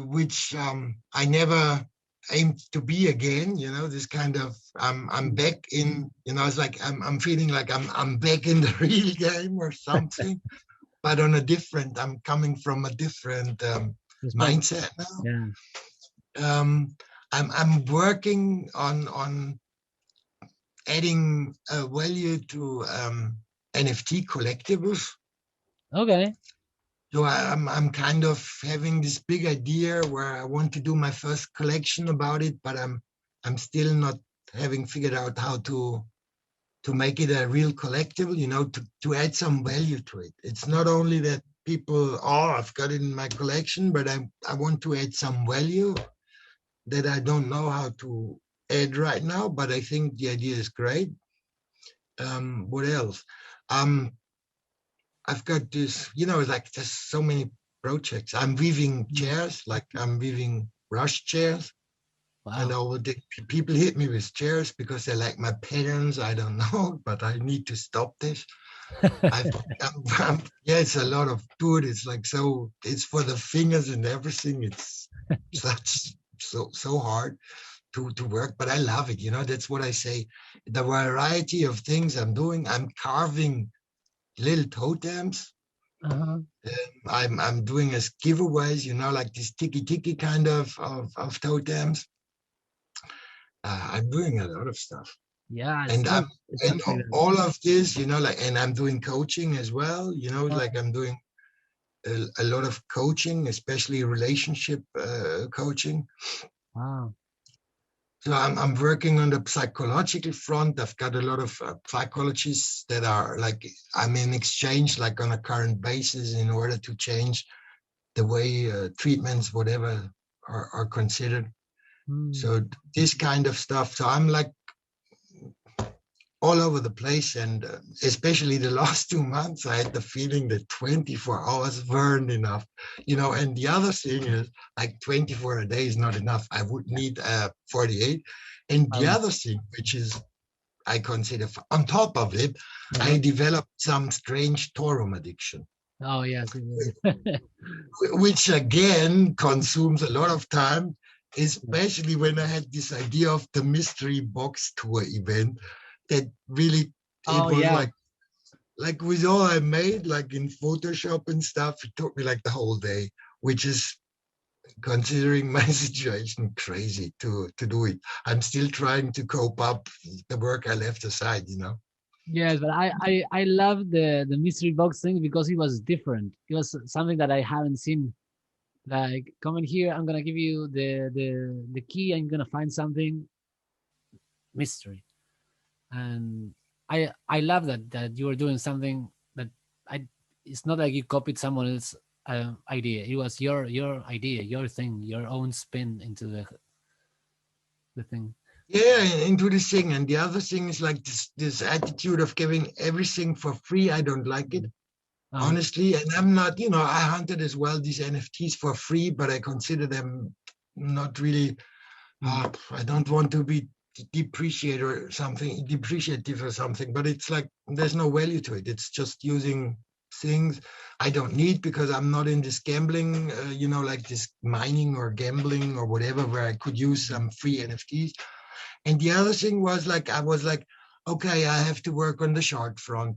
which I never aimed to be again. This kind of I'm back in. It's like I'm feeling like I'm back in the real game or something, but on a different. I'm coming from a different Respect. mindset now. Yeah. I'm working on adding value to NFT collectibles. Okay. So I'm kind of having this big idea where I want to do my first collection about it, but I'm still not having figured out how to make it a real collectible, to add some value to it. It's not only that people, oh, I've got it in my collection, but I want to add some value that I don't know how to add right now, but I think the idea is great. What else? I've got this, like there's so many projects. I'm weaving chairs, like I'm weaving rush chairs. And Wow. all the people hit me with chairs because they like my patterns. I don't know, but I need to stop this. Yeah, it's a lot of wood. It's like it's for the fingers and everything. It's such so hard to work, but I love it. That's what I say. The variety of things I'm doing. I'm carving little totems. Uh-huh. I'm doing as giveaways, like this tiki kind of totems. I'm doing a lot of stuff, Yeah, and I'm it and sounds like that. all of this, and I'm doing coaching as well. Oh, Like I'm doing a lot of coaching, especially relationship coaching. wow. So I'm working on the psychological front. I've got a lot of psychologists that are like I'm in exchange, like on a current basis, in order to change the way treatments, whatever, are considered. Hmm. So this kind of stuff. So I'm like all over the place, and especially the last 2 months, I had the feeling that 24 hours weren't enough. And the other thing is like 24 a day is not enough. I would need 48. And the Oh, other thing, which is I consider on top of it, uh-huh. I developed some strange Torum addiction, Oh, yes. It which again consumes a lot of time, is. especially when I had this idea of the mystery box tour event that really, it Oh, was yeah. like with all I made, like in Photoshop and stuff, it took me like the whole day, which is, considering my situation, crazy to do it. I'm still trying to cope up the work I left aside. Yes, but I love the mystery box thing because it was different. It was something that I haven't seen. Like, come in here, I'm gonna give you the key, and you're gonna find something mystery. And I love that you were doing something that I. It's not like you copied someone else's idea. It was your idea, your thing, your own spin into the thing. Yeah, into this thing. And the other thing is like this attitude of giving everything for free. I don't like it, Oh, honestly. And I'm not, I hunted as well these NFTs for free, but I consider them not really, mm, I don't want to be depreciative or something, but it's like there's no value to it. It's just using things I don't need because I'm not in this gambling, like this mining or gambling or whatever, where I could use some free NFTs. And the other thing was like, I was like, okay, I have to work on the short front.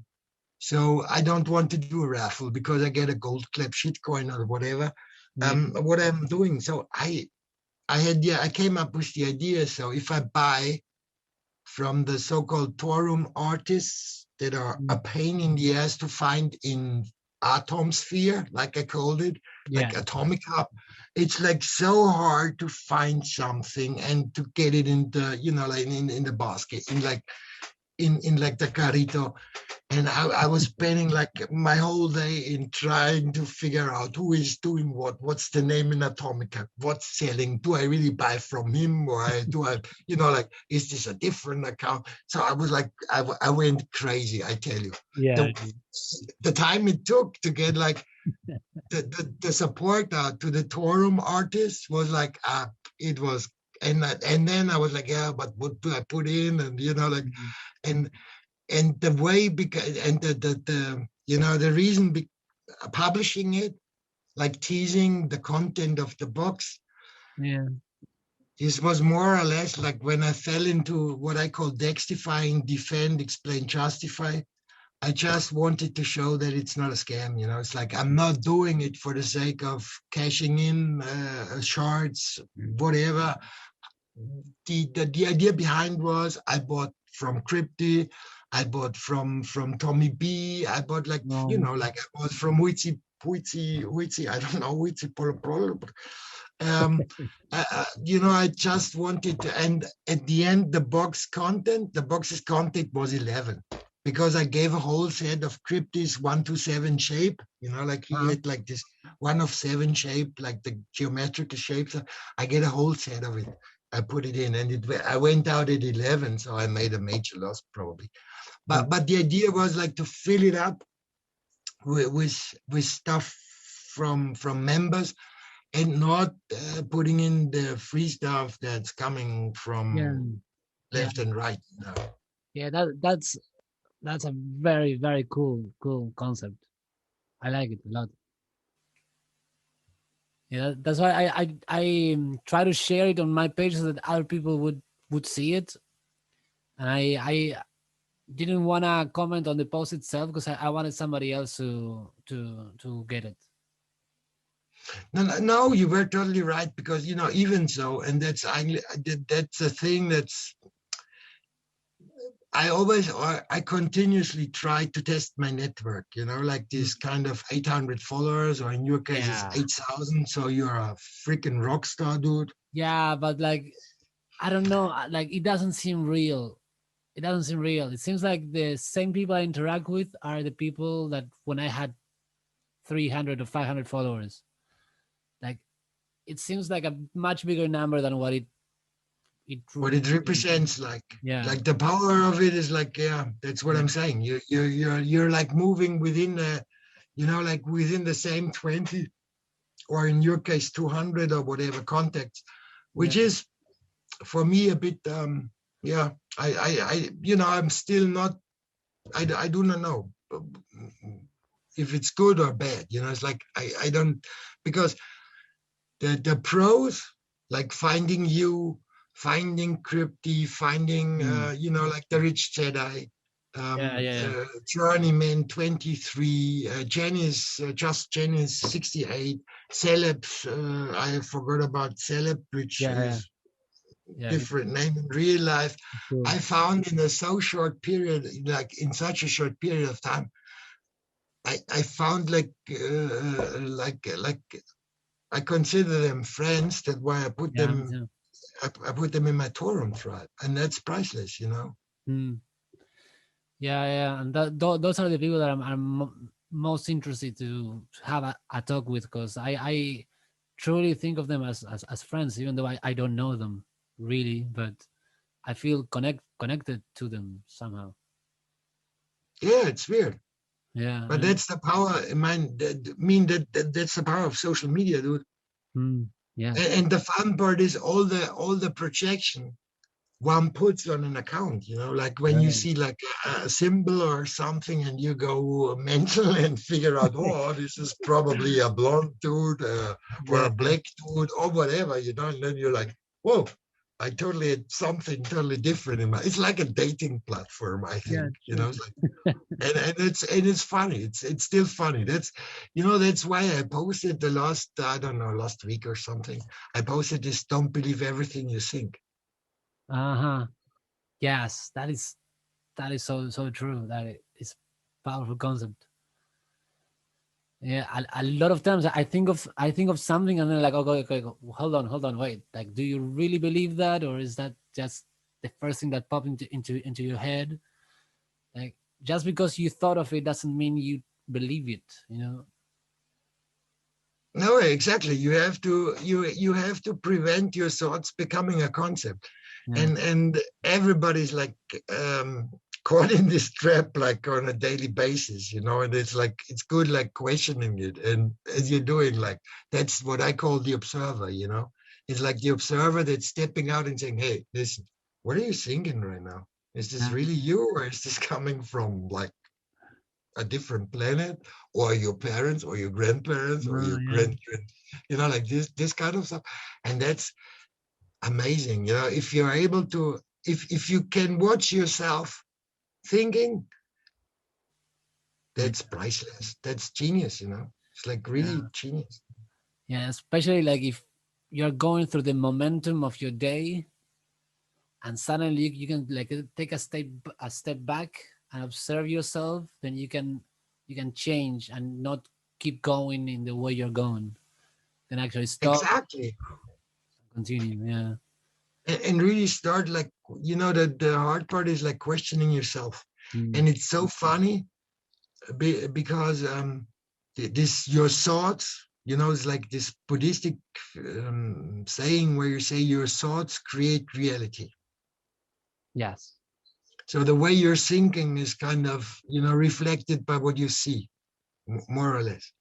So I don't want to do a raffle because I get a gold clap shitcoin or whatever. Yeah. What I'm doing. So I came up with the idea. So if I buy from the so-called Torum artists that are a pain in the ass to find in atom sphere, like I called it, like atomic hub. It's like so hard to find something and to get it in the, like in the basket, in like the carrito. And I was spending like my whole day in trying to figure out who is doing what's the name in Atomica, what's selling, do I really buy from him, or do I, like, is this a different account? So I was like, I went crazy, I tell you. Yeah. The time it took to get like the support out to the Torum artists was like, it was, and then I was like, yeah, but what do I put in? And, and the way, because, and the reason publishing it, like teasing the content of the box, this was more or less like when I fell into what I call dexifying, defend, explain, justify. I just wanted to show that it's not a scam. It's like, I'm not doing it for the sake of cashing in shards, whatever. The idea behind was, I bought from Crypty, I bought from Tommy B, I bought like, like I bought from Witsi, I don't know, Witsi Polo. I just wanted to, and at the end, the box's content was 11, because I gave a whole set of Crypty's 1 to 7 shape, like he had like this 1 of 7 shape, like the geometrical shapes. I get a whole set of it. I put it in, and I went out at 11, so I made a major loss probably. But the idea was like to fill it up with stuff from members, and not putting in the free stuff that's coming from left and right. Yeah, that's a very, very cool concept. I like it a lot. Yeah, that's why I try to share it on my page so that other people would see it. And I didn't want to comment on the post itself because I wanted somebody else to get it. No, you were totally right, because even so, and that's a thing that's, I continuously try to test my network, like this kind of 800 followers, or in your case, it's 8,000. So you're a freaking rock star, dude. Yeah, but like, I don't know, like it doesn't seem real. It seems like the same people I interact with are the people that when I had 300 or 500 followers. Like, it seems like a much bigger number than what it represents. Like the power of it is like, that's what I'm saying. You're like moving within like within the same 20, or in your case 200 or whatever contacts, which is for me a bit I'm still not, I do not know if it's good or bad. It's like I don't, because the pros, like finding you, finding Crypty, finding like the Rich Jedi, Journeyman 23, Janice, just Janice 68, Celebs, I forgot about Celeb, which is different name in real life. Cool. I found in a so short period, like in such a short period of time, I found like I consider them friends. That's why I put them. I put them in my Torum tribe, and that's priceless, Yeah, and those are the people that I'm most interested to have a talk with, because I truly think of them as friends, even though I don't know them really, but I feel connected to them somehow. Yeah, it's weird. Yeah, but that's the power. That's the power of social media, dude. Yeah. And the fun part is all the projection one puts on an account, like when you Right. see like a symbol or something and you go mental and figure out, oh, this is probably a blonde dude or Yeah, a black dude or whatever, and then you're like, whoa, I totally had something totally different in my, it's like a dating platform, I yeah, think, true. it's like, and it's funny. It's still funny. That's why I posted the last, I don't know, last week or something. I posted this, don't believe everything you think. Uh-huh. Yes, that is so true. That is powerful concept. Yeah, a lot of times I think of something and then like, okay, hold on, wait. Like, do you really believe that, or is that just the first thing that popped into your head? Like, just because you thought of it doesn't mean you believe it. No, exactly. You have to prevent your thoughts becoming a concept, Yeah. and everybody's like caught in this trap like on a daily basis, and it's like it's good like questioning it, and as you're doing like that's what I call the observer. It's like the observer that's stepping out and saying, "Hey, listen, what are you thinking right now? Is this Yeah. really you, or is this coming from like a different planet, or your parents or your grandparents or your Yeah. grandchildren, like this kind of stuff?" And that's amazing, if you're able to, if you can watch yourself thinking, Yeah. that's priceless, that's genius, it's like really Yeah. genius. Yeah. Especially like if you're going through the momentum of your day, and suddenly you can like take a step back and observe yourself, then you can change and not keep going in the way you're going. Then actually stop Exactly. and continue. Yeah. And really start like, the hard part is like questioning yourself. Mm. And it's so funny because this your thoughts, it's like this Buddhistic saying where you say your thoughts create reality. Yes. So the way you're thinking is kind of reflected by what you see, more or less.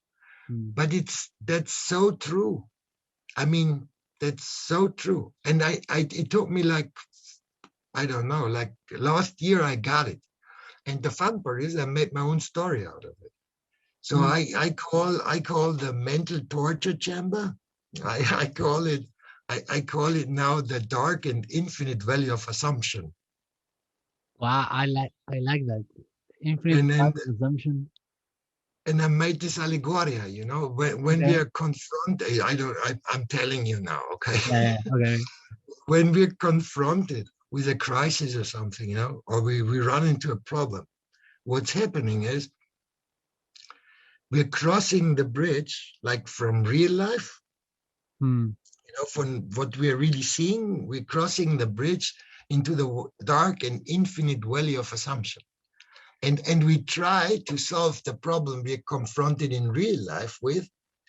Mm. But that's so true. I mean, that's so true. And it took me like, I don't know, like last year I got it. And the fun part is I made my own story out of it. So Mm. I call the mental torture chamber. I call it I call it now the dark and infinite valley of assumption. Wow, I like that infinite And and value assumption. and I made this allegoria, when we Okay. are confronted. I'm telling you now, okay? Yeah. Okay. When we're confronted with a crisis or something, or we run into a problem, what's happening is we're crossing the bridge, like from real life, Hmm. from what we're really seeing, we're crossing the bridge into the dark and infinite valley of assumption. And we try to solve the problem we're confronted in real life with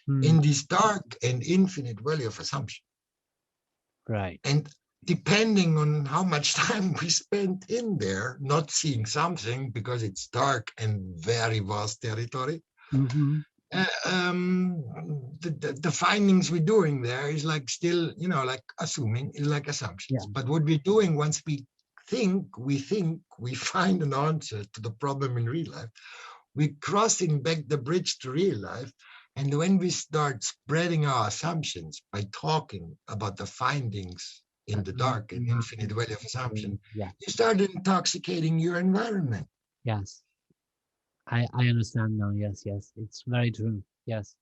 Hmm. in this dark and infinite valley of assumption. Right. And depending on how much time we spend in there, not seeing something because it's dark and very vast territory, Mm-hmm. the findings we're doing there is like still, like assuming, is like Yeah. assumptions. But what we're doing once we find an answer to the problem in real life, we're crossing back the bridge to real life. And when we start spreading our assumptions by talking about the findings in the dark and infinite valley of assumption, Yeah. you start intoxicating your environment. Yes. I understand now. Yes. Yes. It's very true. Yes.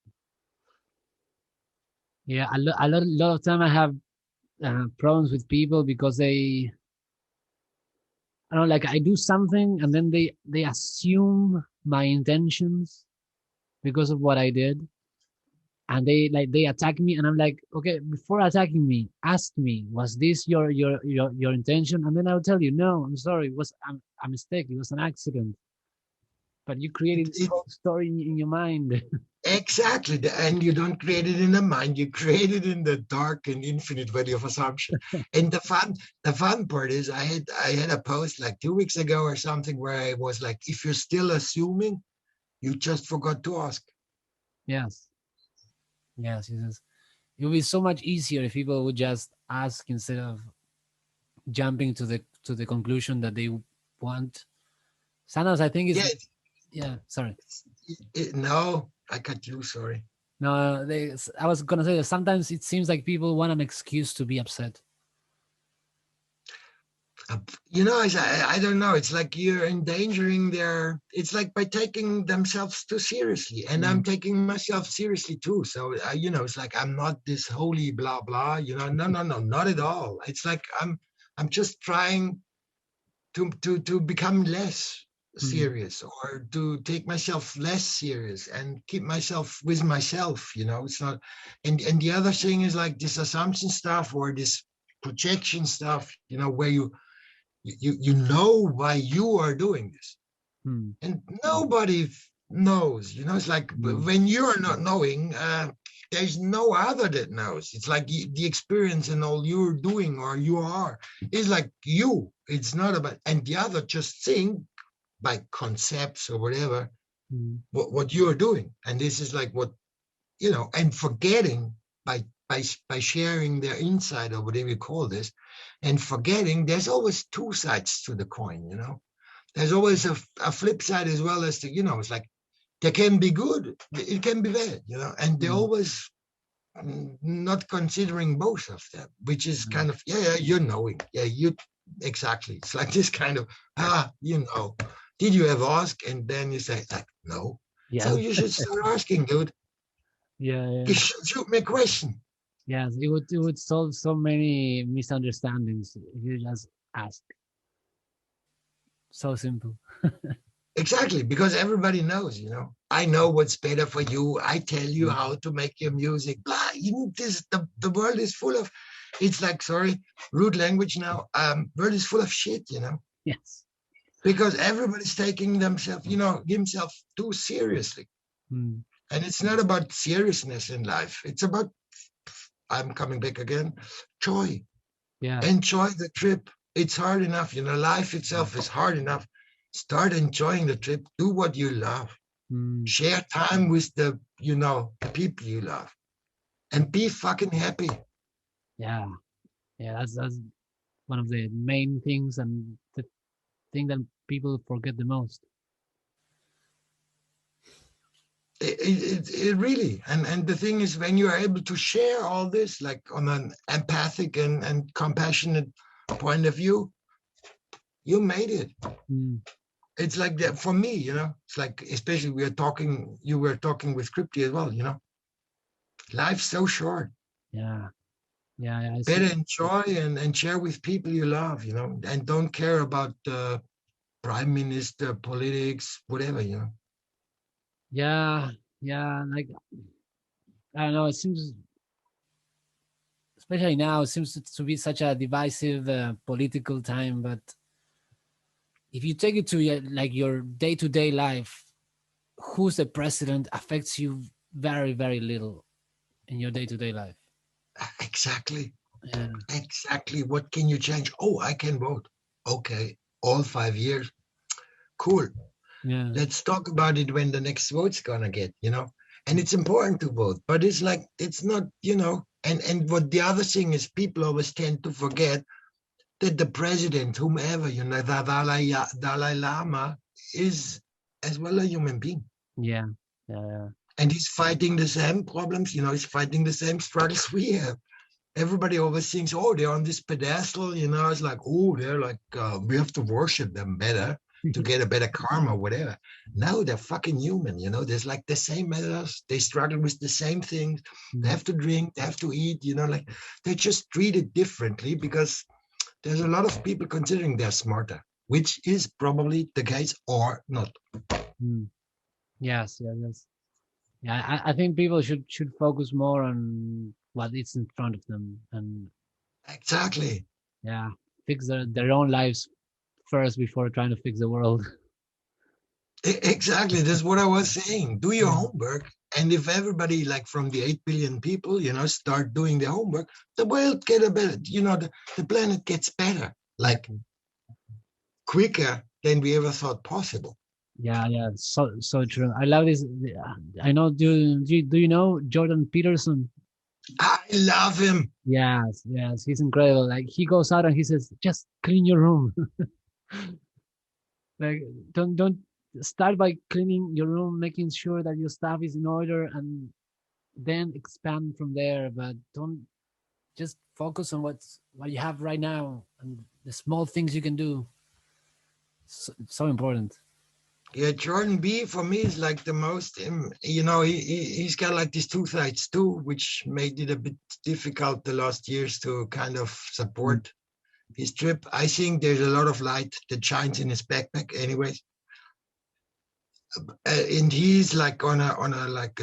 Yeah. A lot of time I have problems with people because I don't know, like I do something and then they assume my intentions because of what I did, and they attack me, and I'm like, okay, before attacking me, ask me, was this your intention? And then I'll tell you, no, I'm sorry, it was a mistake, it was an accident. But you It, created this it whole story in your mind. Exactly. And you don't create it in the mind, you create it in the dark and infinite valley of assumption. And the fun part is I had a post like 2 weeks ago or something where I was like, if you're still assuming, you just forgot to ask. Yes. Yes. Yes. It would be so much easier if people would just ask instead of jumping to the conclusion that they want. Sometimes I think Yeah, it's yeah. Sorry. no, I cut you. Sorry. No, I was gonna say that sometimes it seems like people want an excuse to be upset. You know, I don't know. It's like you're endangering their. It's like by taking themselves too seriously, and I'm taking myself seriously too. So you know, it's like I'm not this holy blah blah. You know, no, no, no, not at all. It's like I'm just trying to become less Mm. serious or to take myself less serious and keep myself with myself. You know, it's not. And the other thing is like this assumption stuff or this projection stuff. You know, where you know why you are doing this Mm. and nobody knows, you know. It's like Mm. when you're not knowing, there's no other that knows. It's like the experience and all you're doing or you are is like you. It's not about, and the other just think by concepts or whatever Mm. what you're doing, and this is like what, you know, and forgetting by by sharing their insight or whatever you call this, and forgetting there's always two sides to the coin, you know. There's always a flip side as well as the, you know, it's like they can be good, it can be bad, you know, and they're Mm. always not considering both of them, which is Mm. kind of, yeah, you're knowing, yeah, you exactly. It's like this kind of, you know, did you ever ask? And then you say, like, no. So Yeah. you should start asking, dude. Yeah. Yeah. You should shoot me a question. Yes. It would solve so many misunderstandings if you just ask. So simple. Exactly, because everybody knows, you know. I know what's better for you. I tell you Mm. how to make your music. Blah. You know, this the world is full of. It's like, sorry, rude language now. World is full of shit, you know, Yes. because everybody's taking themselves, you know, himself too seriously, Mm. and it's not about seriousness in life. It's about, I'm coming back again, joy. Yeah. Enjoy the trip. It's hard enough, you know. Life itself is hard enough. Start enjoying the trip. Do what you love. Mm. Share time with the, you know, people you love, and be fucking happy. Yeah. Yeah. That's one of the main things and the thing that people forget the most. It really, and the thing is, when you are able to share all this like on an empathic and compassionate point of view, you made it. Mm. It's like that for me, you know. It's like, especially we are talking, you were talking with Crypty as well, you know. Life's so short. Yeah. Yeah. Yeah. I see. Better enjoy and share with people you love, you know, and don't care about prime minister, politics, whatever, you know. Yeah. Yeah. Like I don't know. It seems, especially now, it seems to be such a divisive political time. But if you take it to like your day to day life, who's the president affects you very, very little in your day to day life. Exactly. Yeah. Exactly. What can you change? Oh, I can vote. Okay. All 5 years. Cool. Yeah. Let's talk about it when the next vote's gonna get, you know. And it's important to vote, but it's like it's not, you know. And what the other thing is, people always tend to forget that the president, whomever, you know, the Dalai Lama, is as well a human being. Yeah. Yeah. Yeah. And he's fighting the same problems, you know, he's fighting the same struggles we have. Everybody always thinks, oh, they're on this pedestal, you know, it's like, oh, they're like, we have to worship them better to get a better karma, whatever. No, they're fucking human, you know, there's like the same as us. They struggle with the same things. They have to drink, they have to eat, you know, like they just treated differently because there's a lot of people considering they're smarter, which is probably the case or not. Mm. Yes. Yes. Yes. Yeah. I think people should focus more on what is in front of them and Exactly. yeah, fix their own lives first before trying to fix the world. Exactly. That's what I was saying. Do your Yeah. homework. And if everybody, like from the 8 billion people, you know, start doing their homework, the world get a better, you know, the planet gets better, like quicker than we ever thought possible. Yeah. Yeah. So true. I love this. I know. Do you know Jordan Peterson? I love him. Yes, yes, he's incredible. Like he goes out and he says, "Just clean your room." Like don't start by cleaning your room, making sure that your stuff is in order, and then expand from there. But don't just focus on what you have right now and the small things you can do. So important. Yeah, Jordan B for me is like the most, he's got like these two sides too, which made it a bit difficult the last years to kind of Mm. support his trip. I think there's a lot of light that shines in his backpack anyways. And he's like on a like,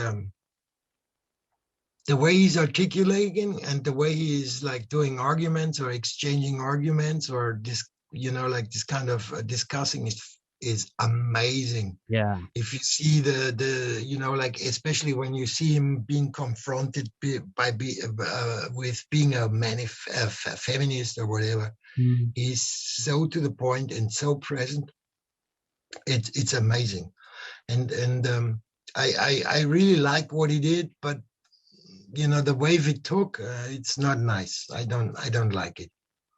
the way he's articulating and the way he's like doing arguments or exchanging arguments or this, like this kind of discussing is amazing. Yeah. If you see the like especially when you see him being confronted with being a feminist or whatever, Mm. he's so to the point and so present. It's amazing, and I really like what he did, but the wave it took, it's not nice. I don't like it.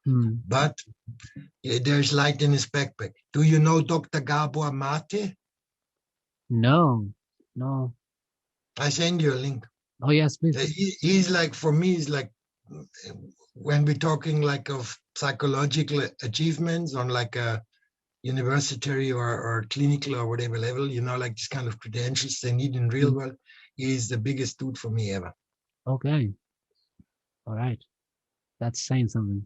Mm. But there's light in his backpack. Do you know Dr. Gabor Mate? No, no. I send you a link. Oh yes, please. He's like, for me, he's like, when we're talking like of psychological achievements on like a university or clinical or whatever level, like this kind of credentials they need in real Mm. world, he's the biggest dude for me ever. Okay, all right. That's saying something.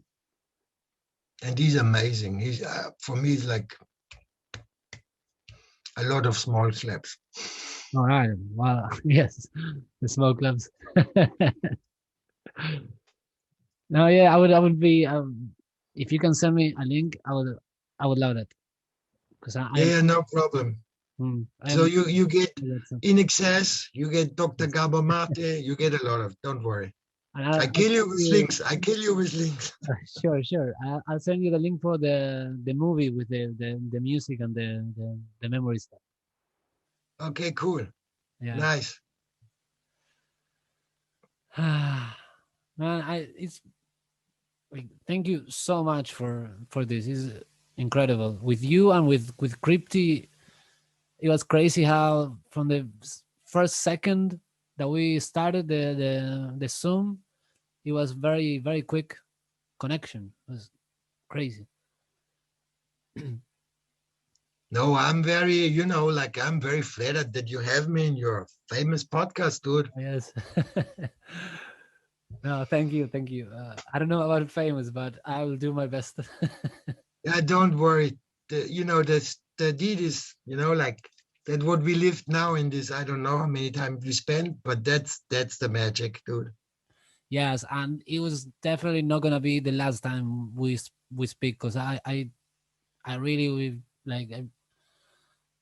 And he's amazing. He's for me, he's like a lot of small slaps. All right. Well, yes, the smoke clubs. No, yeah, I would be. If you can send me a link, I would love that because Yeah, no problem. I So am. you get That's, in excess, you get Dr. yes. Gabor Mate, you get a lot of. Don't worry. And I I'll kill you send with you. links. I kill you with links. Sure, sure. I'll send you the link for the movie with the music and the memory stuff. Okay, cool. Yeah. Nice. Man, I it's like, thank you so much for this. It's incredible with you and with Crypty. It was crazy how from the first second that we started the Zoom, it was very quick connection. It was crazy. No, I'm very, like I'm very flattered that you have me in your famous podcast, dude. Yes. No, thank you, thank you. I don't know about famous, but I will do my best. Yeah, don't worry. The deed is, like that what we lived now in this, I don't know how many times we spent, but that's the magic, dude. Yes, and it was definitely not gonna be the last time we speak because I really like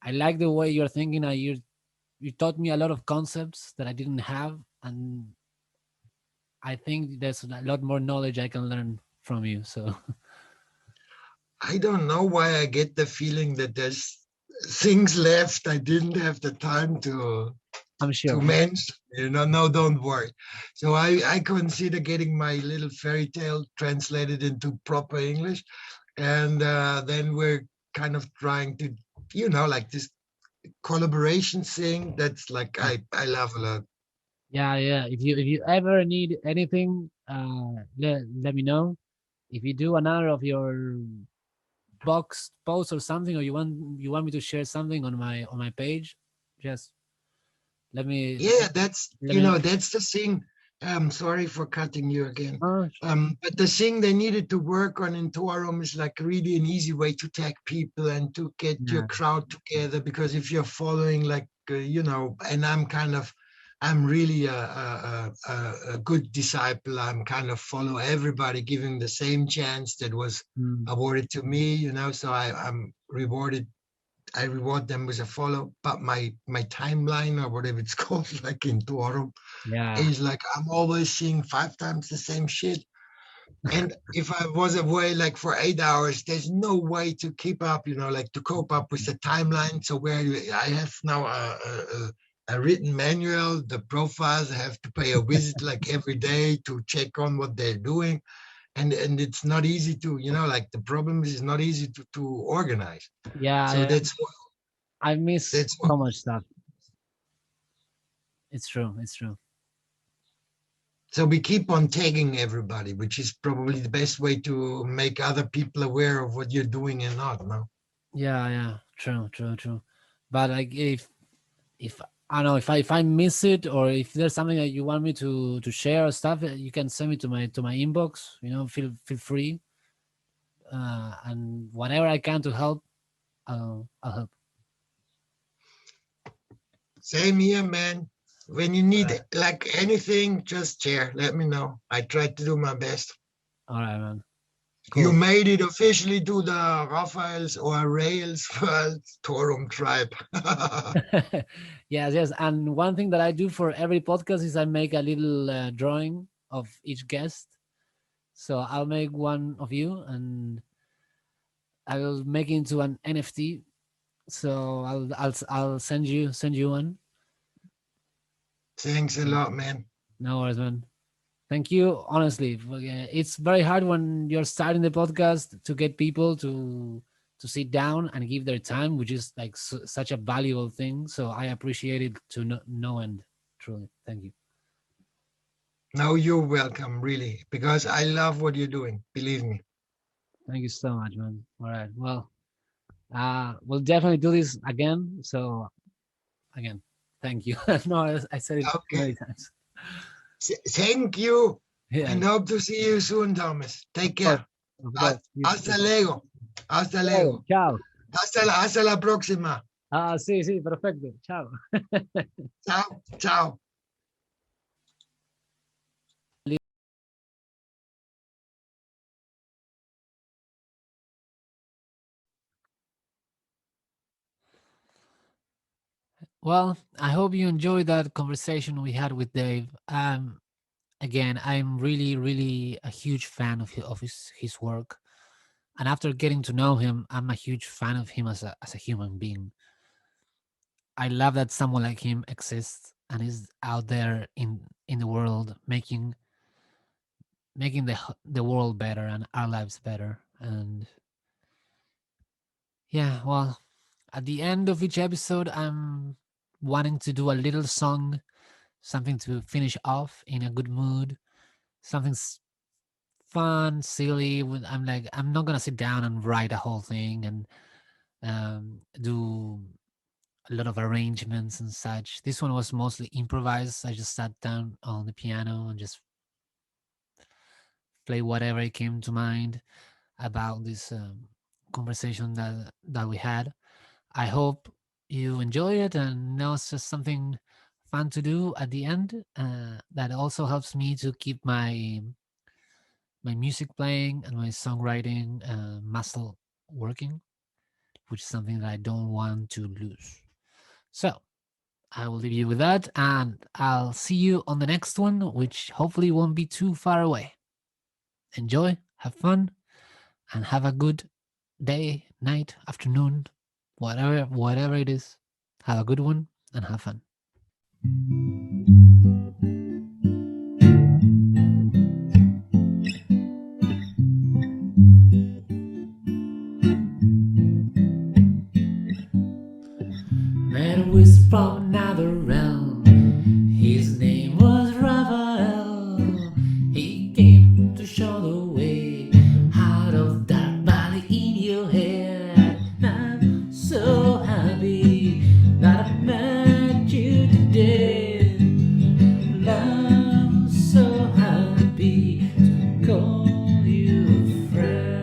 I like the way you're thinking. You taught me a lot of concepts that I didn't have, and I think there's a lot more knowledge I can learn from you. So I don't know why I get the feeling that there's things left I didn't have the time I'm to sure. mention. No, don't worry. So I consider getting my little fairy tale translated into proper English, and then we're kind of trying to, like this collaboration thing. That's like I love a lot. Yeah, yeah. If you ever need anything, let me know. If you do another of your box post or something, or you want me to share something on my page, just let me Yeah, that's let me know. that's the thing. Sorry for cutting you again. Oh, But the thing they needed to work on in Torum is like really an easy way to tag people and to get your yeah. crowd together. Because if you're following like and I'm really a good disciple. I'm kind of follow everybody, giving the same chance that was Mm, awarded to me. So I'm rewarded. I reward them with a follow, but my timeline or whatever it's called, like in Torum, yeah. is like I'm always seeing 5 times the same shit. And if I was away like for 8 hours, there's no way to keep up, like to cope up with the timeline. So where I have now a written manual. The profiles have to pay a visit like every day to check on what they're doing. And it's not easy to, like the problem is it's not easy to organize. Yeah, So yeah. that's I miss that's what. so much stuff. It's true. It's true. So we keep on tagging everybody, which is probably the best way to make other people aware of what you're doing and not. No. Yeah, yeah. True, true, true. But like if I don't know if I miss it, or if there's something that you want me to share or stuff, you can send me to my inbox. Feel free, and whatever I can to help, I'll help. Same here, man. When you need Alright. like anything, just share. Let me know. I try to do my best. All right, man. You Cool. made it officially to the Raphael's or Rails World Torum tribe. Yes, yes. And one thing that I do for every podcast is I make a little drawing of each guest. So I'll make one of you, and I will make it into an NFT. So I'll send you one. Thanks a lot, man. No worries, man. Thank you. Honestly, it's very hard when you're starting the podcast to get people to sit down and give their time, which is like such a valuable thing. So I appreciate it to no end. Truly, thank you. No, you're welcome, really, because I love what you're doing. Believe me. Thank you so much, man. All right. Well, we'll definitely do this again. So again, thank you. No, I said it Okay. many times. Thank you. Yeah, And hope to see you soon, Thomas. Take of course, care. of course. You Hasta too. luego. Hasta Luego, luego. ciao. Hasta la próxima. Ah, sí, sí, perfecto. Ciao. Chao. Chao. Well, I hope you enjoyed that conversation we had with Dave. Again, I'm really, really a huge fan of his work, and after getting to know him, I'm a huge fan of him as a human being. I love that someone like him exists and is out there in the world making the world better and our lives better. And yeah, well, at the end of each episode, I'm wanting to do a little song, something to finish off in a good mood, something fun, silly. I'm like, I'm not gonna sit down and write a whole thing and do a lot of arrangements and such. This one was mostly improvised. I just sat down on the piano and just play whatever came to mind about this conversation that we had. I hope you enjoy it and know it's just something fun to do at the end. That also helps me to keep my music playing and my songwriting muscle working, which is something that I don't want to lose. So I will leave you with that, and I'll see you on the next one, which hopefully won't be too far away. Enjoy, have fun, and have a good day, night, afternoon, whatever it is. Have a good one and have fun. Man was from another realm. His name was Raphael. He came to show the way out of that valley in your head. I'm so happy that I met you today. I'm so happy to call you a friend.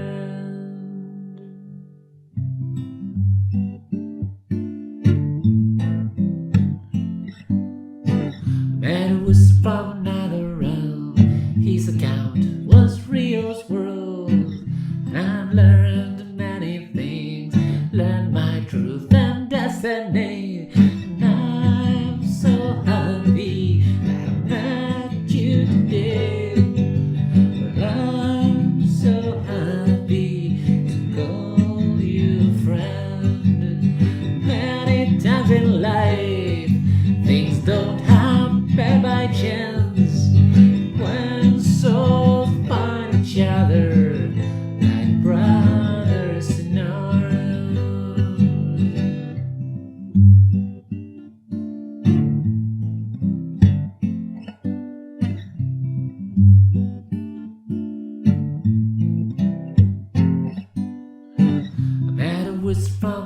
was from